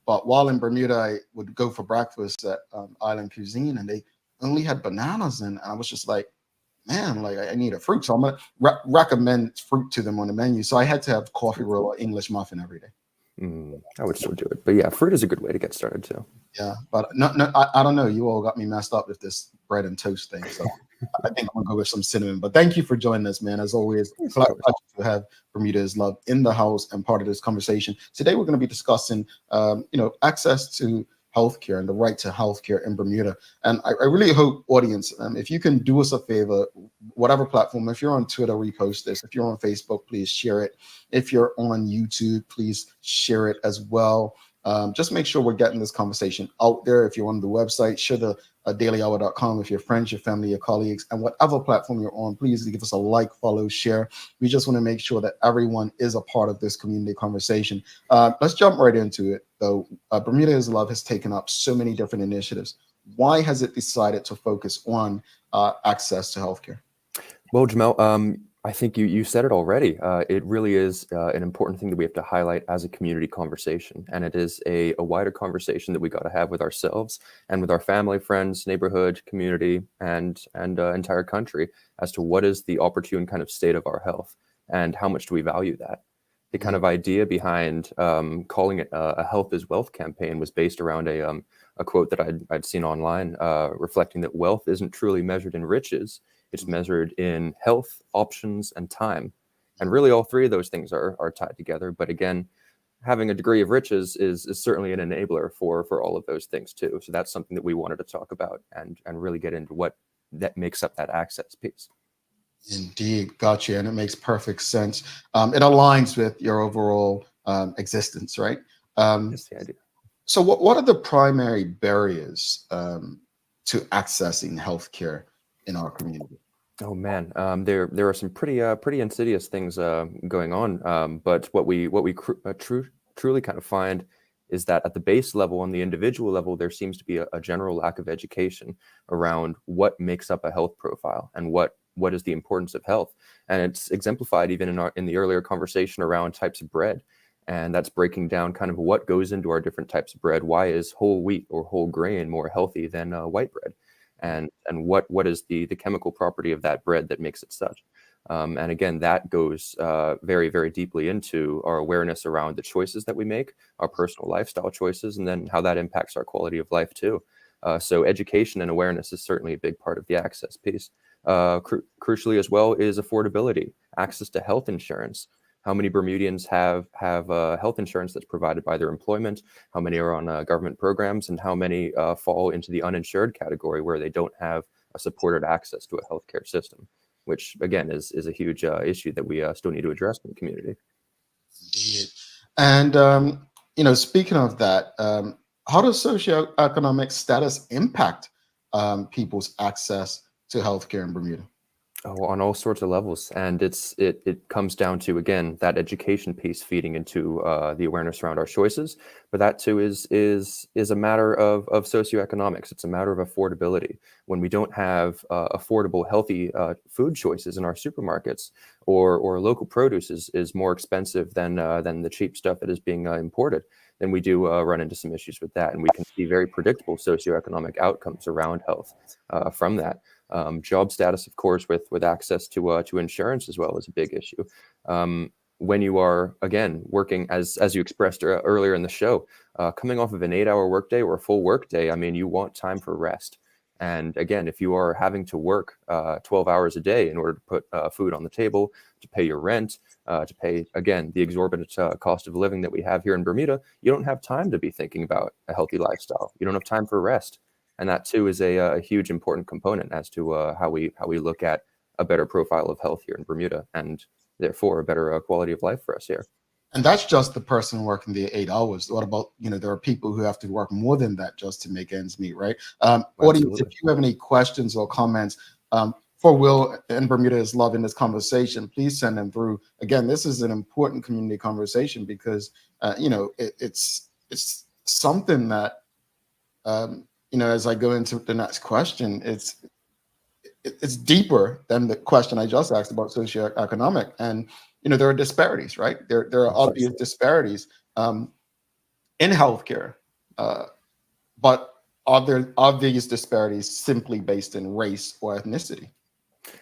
But while in Bermuda, I would go for breakfast at Island Cuisine, and they only had bananas, and I was just like, man, like I need a fruit. So I'm going to recommend fruit to them on the menu. So I had to have coffee roll or English muffin every day. I would still do it. But yeah, fruit is a good way to get started too. Yeah, but no, I don't know. You all got me messed up with this bread and toast thing. So I think I'm going to go with some cinnamon. But thank you for joining us, man. As always, pleasure to have Bermuda is Love in the house and part of this conversation. Today, we're going to be discussing, access to healthcare and the right to healthcare in Bermuda. And I really hope, audience, if you can do us a favor, whatever platform, if you're on Twitter, repost this. If you're on Facebook, please share it. If you're on YouTube, please share it as well. Just make sure we're getting this conversation out there. If you're on the website, share the dailyhour.com with your friends, your family, your colleagues, and whatever platform you're on, please give us a like, follow, share. We just want to make sure that everyone is a part of this community conversation. Let's jump right into it, though. Bermuda is Love has taken up so many different initiatives. Why has it decided to focus on access to healthcare? Well, Jamel, I think you said it already. It really is an important thing that we have to highlight as a community conversation. And it is a wider conversation that we got to have with ourselves and with our family, friends, neighborhood, community, and entire country as to what is the opportune kind of state of our health and how much do we value that. The kind of idea behind calling it a health is wealth campaign was based around a quote that I'd seen online reflecting that wealth isn't truly measured in riches. It's measured in health, options, and time. And really all three of those things are tied together. But again, having a degree of riches is certainly an enabler for all of those things too. So that's something that we wanted to talk about and really get into what that makes up that access piece. Indeed, gotcha. And it makes perfect sense. It aligns with your overall existence, right? That's the idea. So what are the primary barriers to accessing healthcare in our community? Oh man, there are some pretty insidious things going on. But what we truly kind of find is that at the base level, on the individual level, there seems to be a general lack of education around what makes up a health profile and what is the importance of health. And it's exemplified even in the earlier conversation around types of bread. And that's breaking down kind of what goes into our different types of bread. Why is whole wheat or whole grain more healthy than white bread? And what is the chemical property of that bread that makes it such? And again, that goes very, very deeply into our awareness around the choices that we make, our personal lifestyle choices, and then how that impacts our quality of life too. So education and awareness is certainly a big part of the access piece. Crucially as well is affordability, access to health insurance. How many Bermudians have health insurance that's provided by their employment? How many are on government programs? And how many fall into the uninsured category where they don't have a supported access to a healthcare system, which again is a huge issue that we still need to address in the community. Indeed. And speaking of that, how does socioeconomic status impact people's access to healthcare in Bermuda? Oh, on all sorts of levels, and it comes down to, again, that education piece feeding into the awareness around our choices. But that too is a matter of socioeconomics. It's a matter of affordability. When we don't have affordable, healthy food choices in our supermarkets, or local produce is more expensive than the cheap stuff that is being imported, then we do run into some issues with that, and we can see very predictable socioeconomic outcomes around health from that. Job status, of course, with access to insurance as well, is a big issue. When you are, again, working as you expressed earlier in the show, coming off of an 8-hour workday or a full workday, I mean, you want time for rest. And again, if you are having to work 12 hours a day in order to put food on the table, to pay your rent, to pay, again, the exorbitant cost of living that we have here in Bermuda, you don't have time to be thinking about a healthy lifestyle. You don't have time for rest. And that too is a huge important component as to how we look at a better profile of health here in Bermuda, and therefore a better quality of life for us here. And that's just the person working the 8 hours. What about, there are people who have to work more than that just to make ends meet, right? Audience, if you have any questions or comments for Will and Bermuda is loving this conversation, please send them through. Again, this is an important community conversation because, it's something that, as I go into the next question, it's deeper than the question I just asked about socioeconomic. And, there are disparities, right? There are obvious disparities in healthcare, but are these disparities simply based in race or ethnicity?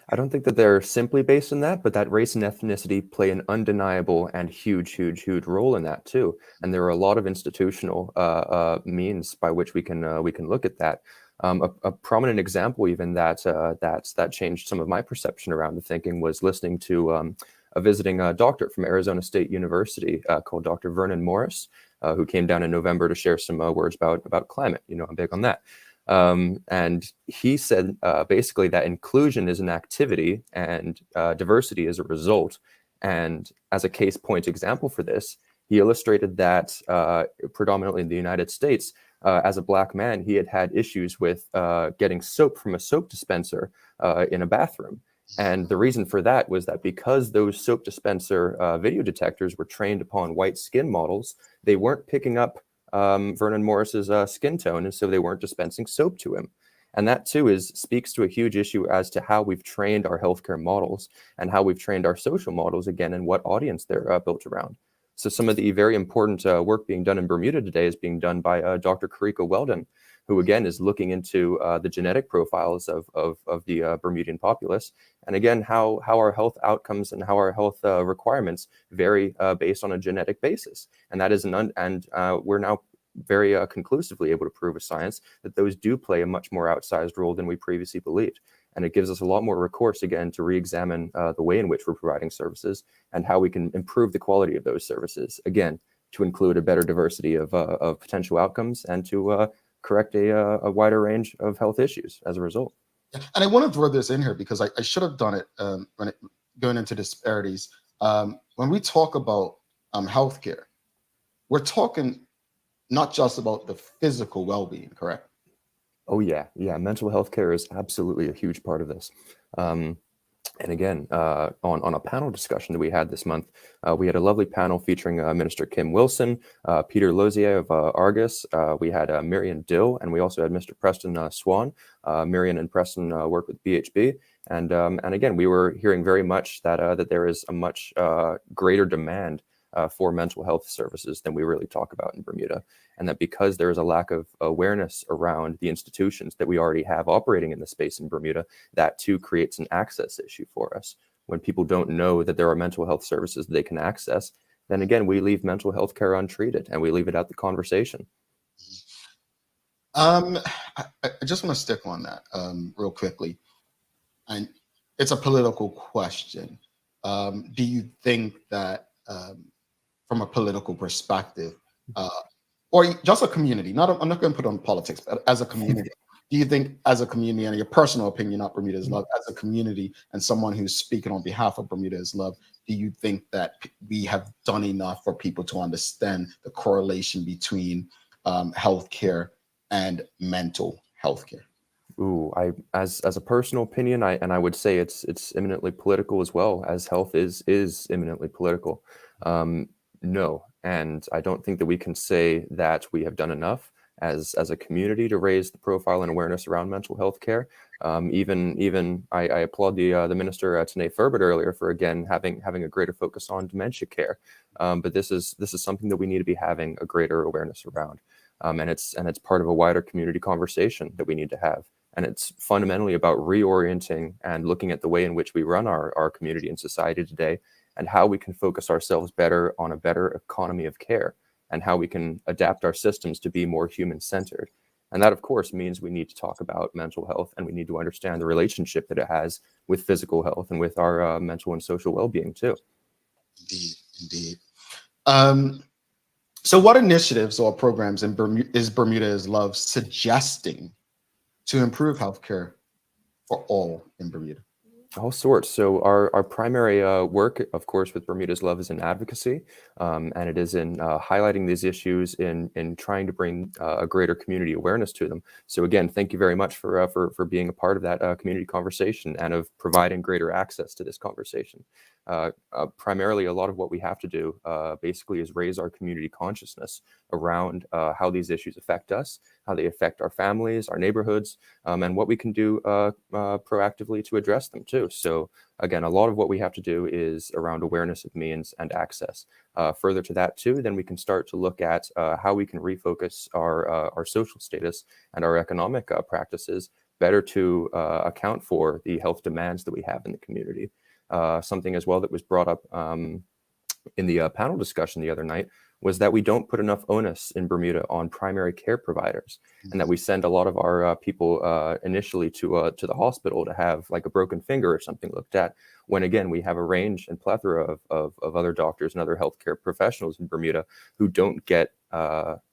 I don't think that they're simply based on that, but that race and ethnicity play an undeniable and huge role in that too. And there are a lot of institutional means by which we can look at that. A prominent example, even that changed some of my perception around the thinking, was listening to a visiting doctor from Arizona State University called Dr. Vernon Morris, who came down in November to share some words about climate. I'm big on that. And he said basically that inclusion is an activity and diversity is a result. And as a case point example for this, he illustrated that predominantly in the United States, as a Black man, he had issues with getting soap from a soap dispenser in a bathroom. And the reason for that was that because those soap dispenser video detectors were trained upon white skin models, they weren't picking up Vernon Morris's skin tone, and so they weren't dispensing soap to him. And that too speaks to a huge issue as to how we've trained our healthcare models and how we've trained our social models, again, and what audience they're built around. So some of the very important work being done in Bermuda today is being done by Dr. Karika Weldon, who again is looking into the genetic profiles of the Bermudian populace, and again how our health outcomes and how our health requirements vary based on a genetic basis. And that is we're now very conclusively able to prove with science that those do play a much more outsized role than we previously believed. And it gives us a lot more recourse, again, to re-examine the way in which we're providing services and how we can improve the quality of those services, again, to include a better diversity of potential outcomes and to correct a wider range of health issues as a result. And I want to throw this in here because I should have done it going into disparities. When we talk about healthcare, we're talking not just about the physical well-being, correct? Oh, yeah. Mental health care is absolutely a huge part of this. And again, on a panel discussion that we had this month, we had a lovely panel featuring Minister Kim Wilson, Peter Lozier of Argus. We had Marion Dill, and we also had Mr. Preston Swan. Marion and Preston work with BHB. And again, we were hearing very much that there is a much greater demand for mental health services than we really talk about in Bermuda. And that because there is a lack of awareness around the institutions that we already have operating in the space in Bermuda, that too creates an access issue for us. When people don't know that there are mental health services that they can access, then again, we leave mental health care untreated and we leave it out the conversation. I just want to stick on that real quickly. And it's a political question. Do you think that from a political perspective, or just a community, I'm not going to put on politics, but as a community, do you think as a community, and your personal opinion, not Bermuda is Love, as a community and someone who's speaking on behalf of Bermuda is Love, do you think that we have done enough for people to understand the correlation between healthcare and mental healthcare? As a personal opinion, I would say it's eminently political as well, as health is eminently political. No, and I don't think that we can say that we have done enough as a community to raise the profile and awareness around mental health care. Even I applaud the minister Tanae Furbert earlier for again having a greater focus on dementia care. But this is something that we need to be having a greater awareness around, and it's part of a wider community conversation that we need to have. And it's fundamentally about reorienting and looking at the way in which we run our community and society today, and how we can focus ourselves better on a better economy of care, and how we can adapt our systems to be more human-centered. And that, of course, means we need to talk about mental health, and we need to understand the relationship that it has with physical health and with our mental and social well-being too. Indeed. So what initiatives or programs is Bermuda's Love suggesting to improve healthcare for all in Bermuda? All sorts. So our primary work, of course, with Bermuda's Love is in advocacy, and it is in highlighting these issues, in trying to bring a greater community awareness to them. So again, thank you very much for being a part of that community conversation and of providing greater access to this conversation. Primarily, a lot of what we have to do basically is raise our community consciousness around how these issues affect us, how they affect our families, our neighborhoods, and what we can do proactively to address them too. So again, a lot of what we have to do is around awareness of means and access. Further to that too, then we can start to look at how we can refocus our social status and our economic practices better to account for the health demands that we have in the community. Something as well that was brought up in the panel discussion the other night was that we don't put enough onus in Bermuda on primary care providers, and that we send a lot of our people initially to the hospital to have like a broken finger or something looked at, when again we have a range and plethora of other doctors and other healthcare professionals in Bermuda who don't get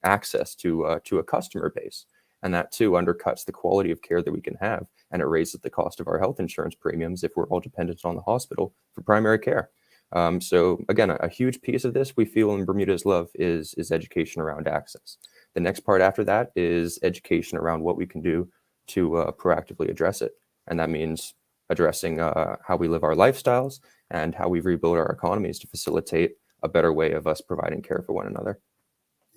access to a customer base. And that too undercuts the quality of care that we can have, and it raises the cost of our health insurance premiums if we're all dependent on the hospital for primary care. So again, a huge piece of this we feel in Bermuda's Love is education around access. The next part after that is education around what we can do to proactively address it. And that means addressing how we live our lifestyles and how we rebuild our economies to facilitate a better way of us providing care for one another.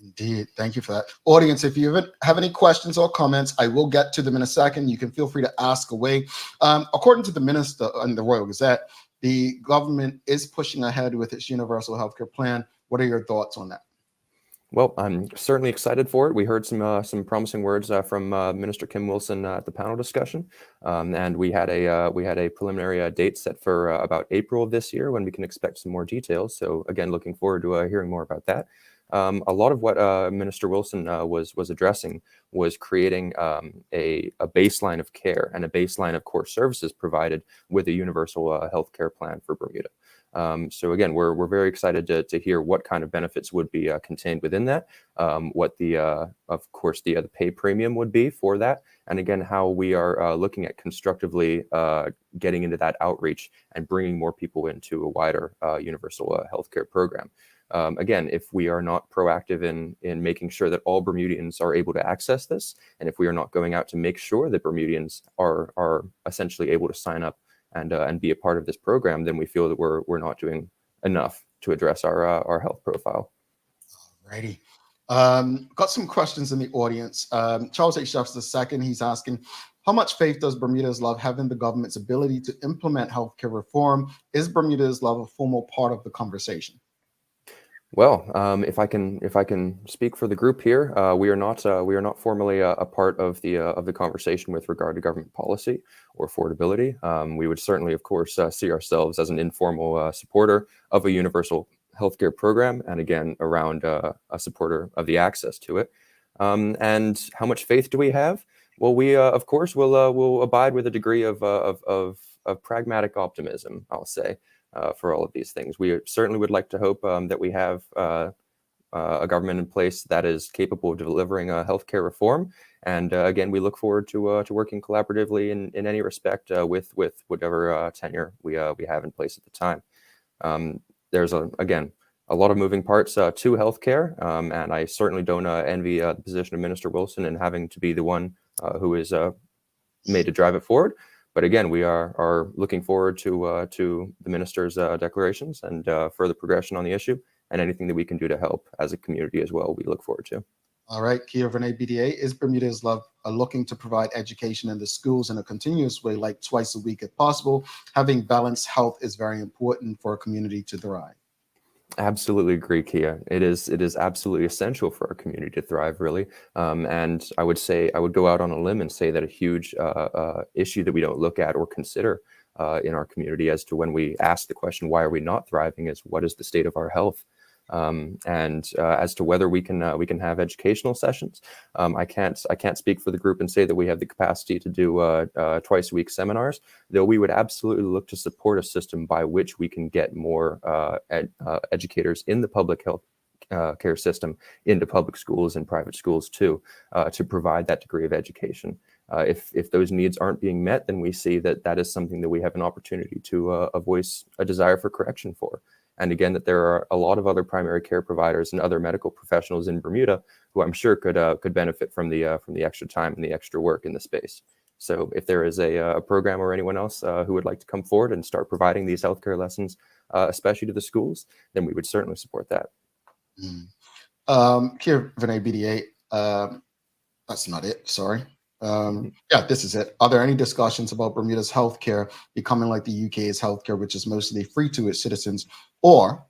Indeed. Thank you for that. Audience, if you have any questions or comments, I will get to them in a second. You can feel free to ask away. According to the minister in the Royal Gazette, the government is pushing ahead with its universal healthcare plan. What are your thoughts on that? Well, I'm certainly excited for it. We heard some promising words from Minister Kim Wilson at the panel discussion, and we had a preliminary date set for about April of this year when we can expect some more details. So again, looking forward to hearing more about that. A lot of what Minister Wilson was addressing was creating a baseline of care and a baseline of core services provided with a universal healthcare plan for Bermuda. So again, we're very excited to hear what kind of benefits would be contained within that, what of course the pay premium would be for that, and again how we are looking at constructively getting into that outreach and bringing more people into a wider universal healthcare program. Again, if we are not proactive in making sure that all Bermudians are able to access this, and if we are not going out to make sure that Bermudians are essentially able to sign up and be a part of this program, then we feel that we're not doing enough to address our health profile. Alrighty. Got some questions in the audience. Charles H. Jeffs II, he's asking, how much faith does Bermuda's Love have in the government's ability to implement healthcare reform? Is Bermuda's Love a formal part of the conversation? Well, if I can speak for the group here, we are not formally a part of the conversation with regard to government policy or affordability. We would certainly, of course, see ourselves as an informal supporter of a universal healthcare program, and again, around a supporter of the access to it. And how much faith do we have? Well, we of course will abide with a degree of pragmatic optimism, I'll say. For all of these things, we certainly would like to hope that we have a government in place that is capable of delivering a healthcare reform. And again, we look forward to working collaboratively in any respect with whatever tenure we have in place at the time. There's again a lot of moving parts to healthcare, and I certainly don't envy the position of Minister Wilson in having to be the one who is made to drive it forward. But again, we are looking forward to the minister's declarations and further progression on the issue, and anything that we can do to help as a community as well, we look forward to. All right, Kia Renee BDA, is Bermuda's Love looking to provide education in the schools in a continuous way, like twice a week if possible? Having balanced health is very important for a community to thrive. Absolutely agree, Kia. It is absolutely essential for our community to thrive, really. And I would go out on a limb and say that a huge issue that we don't look at or consider in our community as to when we ask the question, why are we not thriving, is what is the state of our health? And as to whether we can have educational sessions, I can't speak for the group and say that we have the capacity to do twice a week seminars, though we would absolutely look to support a system by which we can get more educators in the public health care system into public schools and private schools too, to provide that degree of education. If those needs aren't being met, then we see that is something that we have an opportunity to voice a desire for correction for. And again, that there are a lot of other primary care providers and other medical professionals in Bermuda who I'm sure could benefit from the extra time and the extra work in the space. So if there is a program or anyone else who would like to come forward and start providing these healthcare lessons, especially to the schools, then we would certainly support that. Here, Vinay BDA, that's not it, sorry. Yeah, this is it. Are there any discussions about Bermuda's healthcare becoming like the UK's healthcare, which is mostly free to its citizens, or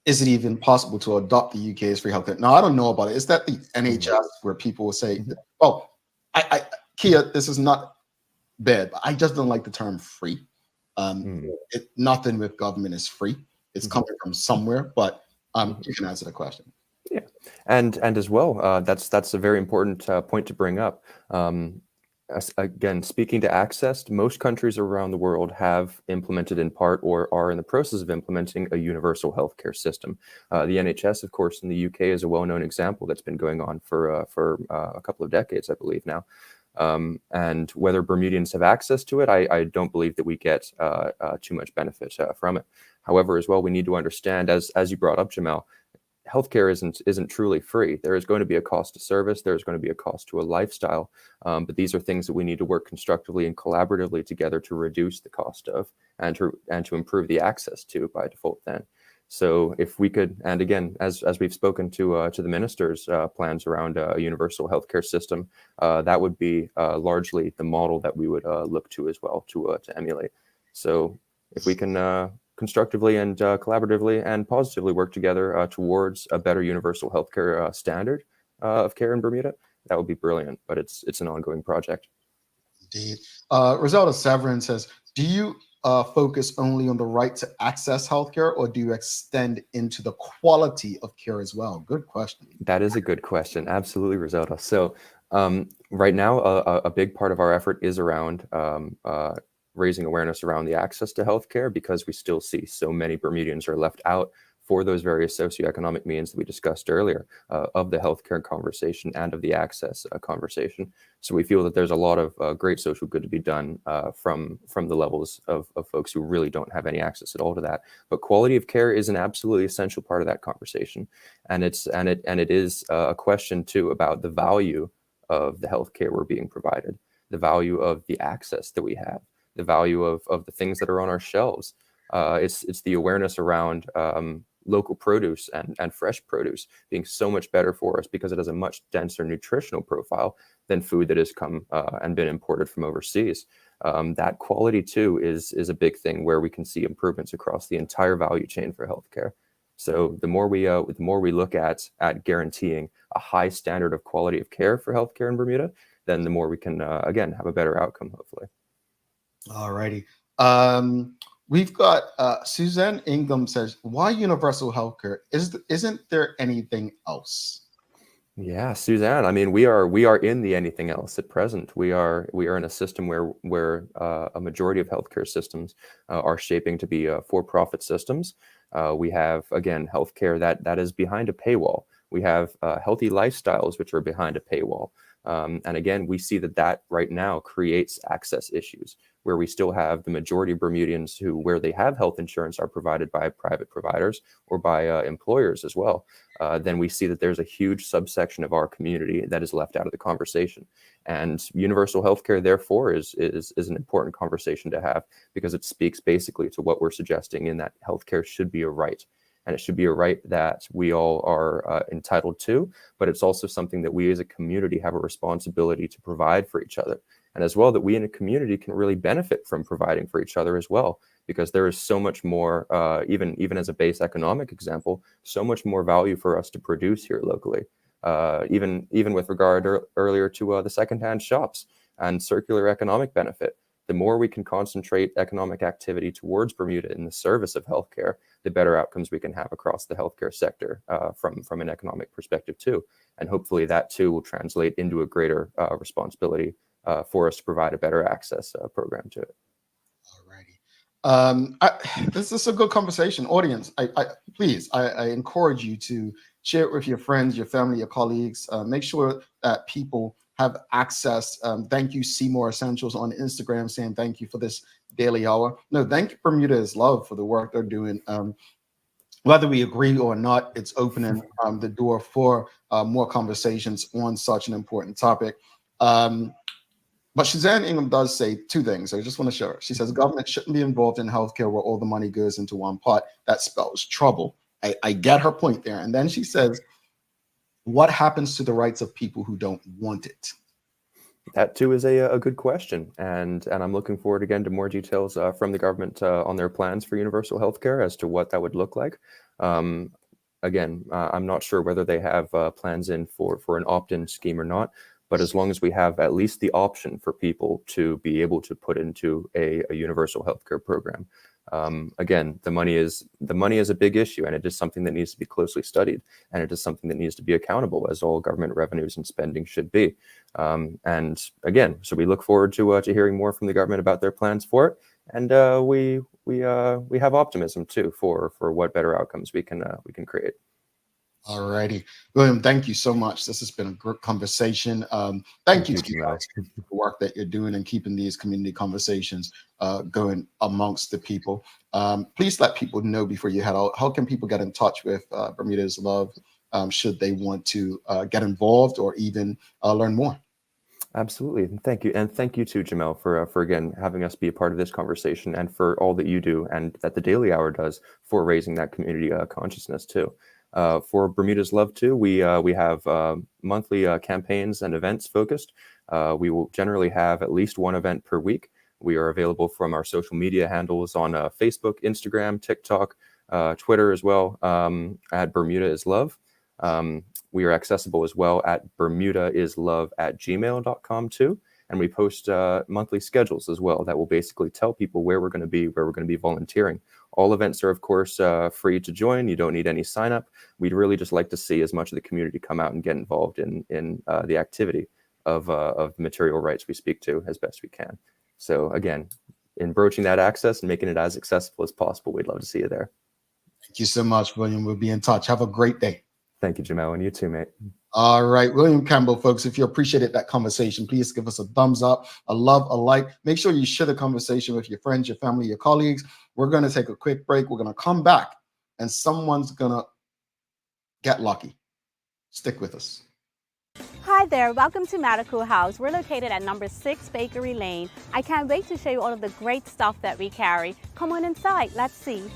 is it even possible to adopt the UK's free healthcare? Now, I don't know about it. Is that the NHS where people will say, "Oh, Kia, this is not bad, but I just don't like the term free." Nothing with government is free. It's coming from somewhere, but you can answer the question. Yeah, and as well, that's a very important point to bring up. Again, speaking to access, most countries around the world have implemented in part or are in the process of implementing a universal healthcare system. The NHS, of course, in the UK is a well-known example that's been going on for a couple of decades, I believe now. And whether Bermudians have access to it, I don't believe that we get too much benefit from it. However, as well, we need to understand, as you brought up, Jamal, healthcare isn't truly free. There is going to be a cost to service. There's going to be a cost to a lifestyle. But these are things that we need to work constructively and collaboratively together to reduce the cost of and to improve the access to by default then. So if we could, and again, as we've spoken to the minister's plans around a universal healthcare system, that would be largely the model that we would look to as well to emulate. So if we can constructively and collaboratively and positively work together towards a better universal healthcare standard of care in Bermuda, that would be brilliant. But it's an ongoing project. Indeed. Roselda Severin says, do you focus only on the right to access healthcare, or do you extend into the quality of care as well? Good question. That is a good question. Absolutely, Roselda. So right now, a big part of our effort is around raising awareness around the access to healthcare, because we still see so many Bermudians are left out for those various socioeconomic means that we discussed earlier of the healthcare conversation and of the access conversation. So we feel that there's a lot of great social good to be done from the levels of folks who really don't have any access at all to that. But quality of care is an absolutely essential part of that conversation, and it is a question too about the value of the healthcare we're being provided, the value of the access that we have, the value of the things that are on our shelves. It's the awareness around local produce and fresh produce being so much better for us because it has a much denser nutritional profile than food that has come and been imported from overseas. That quality too is a big thing where we can see improvements across the entire value chain for healthcare. So the more we look at guaranteeing a high standard of quality of care for healthcare in Bermuda, then the more we can again have a better outcome, hopefully. All righty. We've got Suzanne Ingham says, why universal healthcare? Isn't there anything else? Yeah, Suzanne, I mean, we are in the anything else at present. We are in a system where a majority of healthcare systems are shaping to be for-profit systems. We have, again, healthcare that is behind a paywall. We have healthy lifestyles which are behind a paywall. And again, we see that right now creates access issues, where we still have the majority of Bermudians where they have health insurance are provided by private providers or by employers as well. Then we see that there's a huge subsection of our community that is left out of the conversation. And universal healthcare, therefore, is an important conversation to have, because it speaks basically to what we're suggesting, in that healthcare should be a right. And it should be a right that we all are entitled to, but it's also something that we as a community have a responsibility to provide for each other. And as well, that we in a community can really benefit from providing for each other as well, because there is so much more, even as a base economic example, so much more value for us to produce here locally. Even with regard earlier to the secondhand shops and circular economic benefit. The more we can concentrate economic activity towards Bermuda in the service of healthcare, the better outcomes we can have across the healthcare sector from an economic perspective too. And hopefully that too will translate into a greater responsibility for us to provide a better access program to it. Alrighty. This is a good conversation. Audience, please, I encourage you to share it with your friends, your family, your colleagues. Make sure that people have access. Thank you, Seymour Essentials on Instagram, saying thank you for this daily hour. No, thank you, Bermuda is Love, for the work they're doing. Whether we agree or not, it's opening the door for more conversations on such an important topic. But Suzanne Ingham does say two things. I just want to show her. She says government shouldn't be involved in healthcare where all the money goes into one pot. That spells trouble. I get her point there. And then she says, what happens to the rights of people who don't want it? That too is a good question, and I'm looking forward again to more details from the government on their plans for universal healthcare as to what that would look like. Again, I'm not sure whether they have plans in for an opt-in scheme or not, but as long as we have at least the option for people to be able to put into a universal healthcare program. Again, the money is a big issue, and it is something that needs to be closely studied, and it is something that needs to be accountable, as all government revenues and spending should be. And again, so we look forward to hearing more from the government about their plans for it, and we have optimism too for what better outcomes we can create. All righty, William, thank you so much. This has been a great conversation. Thank you to you guys for the work that you're doing and keeping these community conversations going amongst the people. Please let people know before you head out, how can people get in touch with Bermuda is Love should they want to get involved or even learn more? Absolutely. Thank you. And thank you too, Jamel, for again, having us be a part of this conversation, and for all that you do and that the Daily Hour does for raising that community consciousness too. For Bermuda's Love too, we have monthly campaigns and events focused. We will generally have at least one event per week. We are available from our social media handles on Facebook, Instagram, TikTok, Twitter as well, at Bermuda is Love. We are accessible as well at bermudaislove@gmail.com too. And we post monthly schedules as well that will basically tell people where we're going to be volunteering. All events are, of course, free to join. You don't need any sign up. We'd really just like to see as much of the community come out and get involved in the activity of the material rights we speak to as best we can. So again, in broaching that access and making it as accessible as possible, we'd love to see you there. Thank you so much, William. We'll be in touch. Have a great day. Thank you, Jamel, and you too, mate. All right, William Campbell, folks, if you appreciated that conversation, please give us a thumbs up, a love, a like. Make sure you share the conversation with your friends, your family, your colleagues. We're going to take a quick break. We're going to come back, and someone's going to get lucky. Stick with us. Hi there, welcome to Medical House. We're located at number 6 Bakery Lane. I can't wait to show you all of the great stuff that we carry. Come on inside, let's see.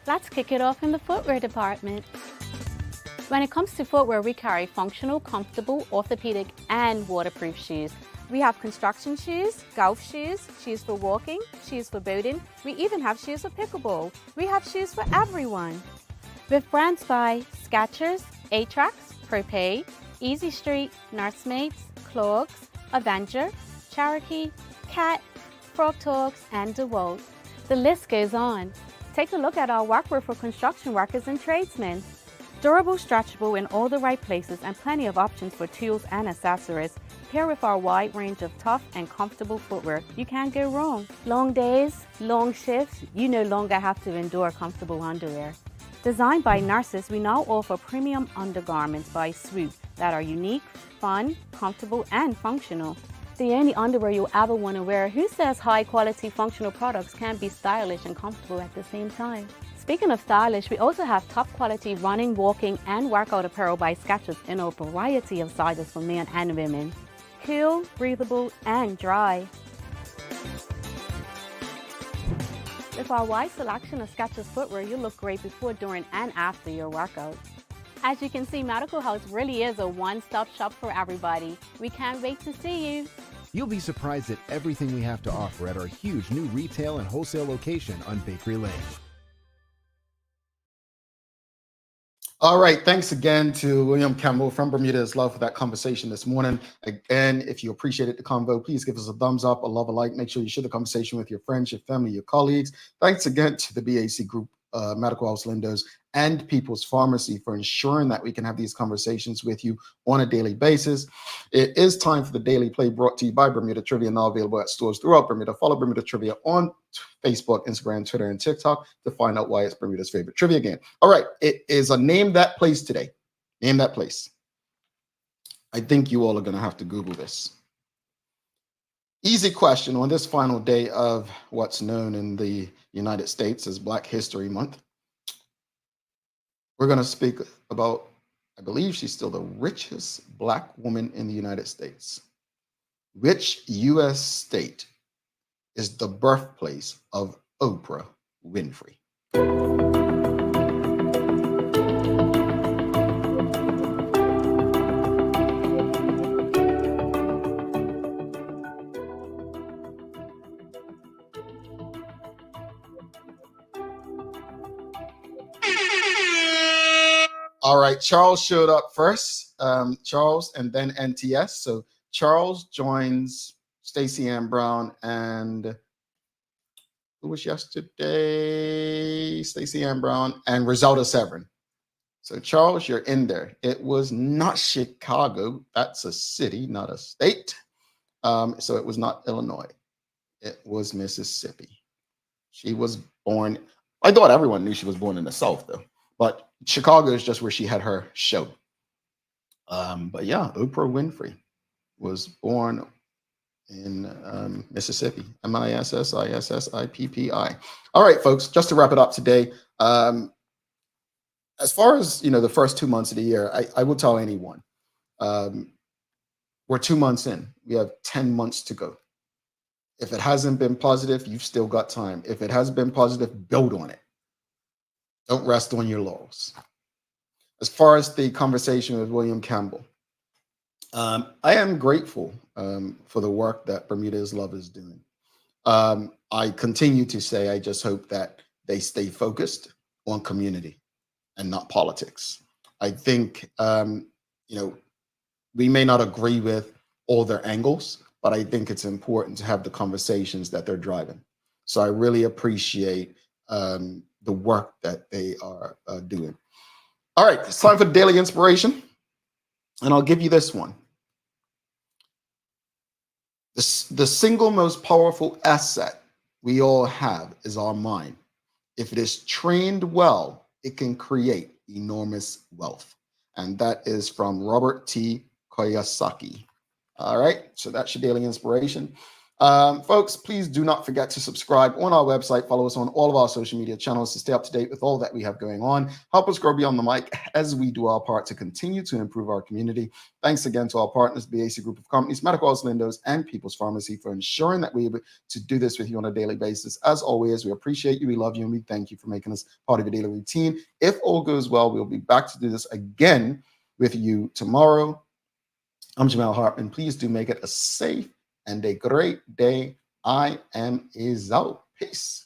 Let's kick it off in the footwear department. When it comes to footwear, we carry functional, comfortable, orthopedic, and waterproof shoes. We have construction shoes, golf shoes, shoes for walking, shoes for boating. We even have shoes for pickleball. We have shoes for everyone. With brands by Skechers, Atrax, Propay, Easy Street, Nursemates, Clogs, Avenger, Cherokee, Cat, Frog Talks, and DeWalt. The list goes on. Take a look at our workwear for construction workers and tradesmen. Durable, stretchable in all the right places, and plenty of options for tools and accessories. Pair with our wide range of tough and comfortable footwear. You can't go wrong. Long days, long shifts, you no longer have to endure comfortable underwear. Designed by nurses, we now offer premium undergarments by Swoop that are unique, fun, comfortable, and functional. The only underwear you'll ever want to wear. Who says high-quality functional products can't be stylish and comfortable at the same time? Speaking of stylish, we also have top-quality running, walking, and workout apparel by Skechers in a variety of sizes for men and women. Cool, breathable, and dry. With our wide selection of Skechers footwear, you'll look great before, during, and after your workout. As you can see, Medical House really is a one-stop shop for everybody. We can't wait to see you. You'll be surprised at everything we have to offer at our huge new retail and wholesale location on Bakery Lane. All right. Thanks again to William Campbell from Bermuda as well for that conversation this morning. Again, if you appreciated the convo, please give us a thumbs up, a love, a like. Make sure you share the conversation with your friends, your family, your colleagues. Thanks again to the BAC Group, Medical House Lindos, and People's Pharmacy for ensuring that we can have these conversations with you on a daily basis. It is time for the Daily Play, brought to you by Bermuda Trivia, now available at stores throughout Bermuda. Follow Bermuda Trivia on Facebook, Instagram, Twitter, and TikTok to find out why it's Bermuda's favorite trivia game. All right, it is a Name That Place today. Name that place. I think you all are going to have to Google this. Easy question on this final day of what's known in the United States as Black History Month. We're going to speak about, I believe she's still the richest Black woman in the United States. Which U.S. state is the birthplace of Oprah Winfrey? All right, Charles showed up first. Charles and then NTS. So Charles joins Stacey Ann Brown and who was yesterday? Stacey Ann Brown and Rosalda Severin. So Charles, you're in there. It was not Chicago. That's a city, not a state. So it was not Illinois. It was Mississippi. She was born, I thought everyone knew she was born in the South though, but Chicago is just where she had her show. But yeah, Oprah Winfrey was born in Mississippi. Mississippi. All right, folks, just to wrap it up today. As far as, the first 2 months of the year, I will tell anyone, we're 2 months in. We have 10 months to go. If it hasn't been positive, you've still got time. If it has been positive, build on it. Don't rest on your laurels. As far as the conversation with William Campbell, I am grateful for the work that Bermuda's Love is doing. I continue to say, I just hope that they stay focused on community and not politics. I think, we may not agree with all their angles, but I think it's important to have the conversations that they're driving. So I really appreciate the work that they are doing. All right, it's time for Daily Inspiration. And I'll give you this one. The single most powerful asset we all have is our mind. If it is trained well, it can create enormous wealth. And that is from Robert T. Kiyosaki. All right, so that's your Daily Inspiration. Folks, please do not forget to subscribe on our website. Follow us on all of our social media channels to stay up to date with all that we have going on. Help us grow beyond the mic as we do our part to continue to improve our community. Thanks again to our partners, the BAC Group of Companies, Medical House Lindos, and People's Pharmacy for ensuring that we're able to do this with you on a daily basis. As always, we appreciate you, we love you, and we thank you for making us part of your daily routine. If all goes well, we'll be back to do this again with you tomorrow. I'm Jamal Hartman. Please do make it a safe and a great day. I am out. Peace.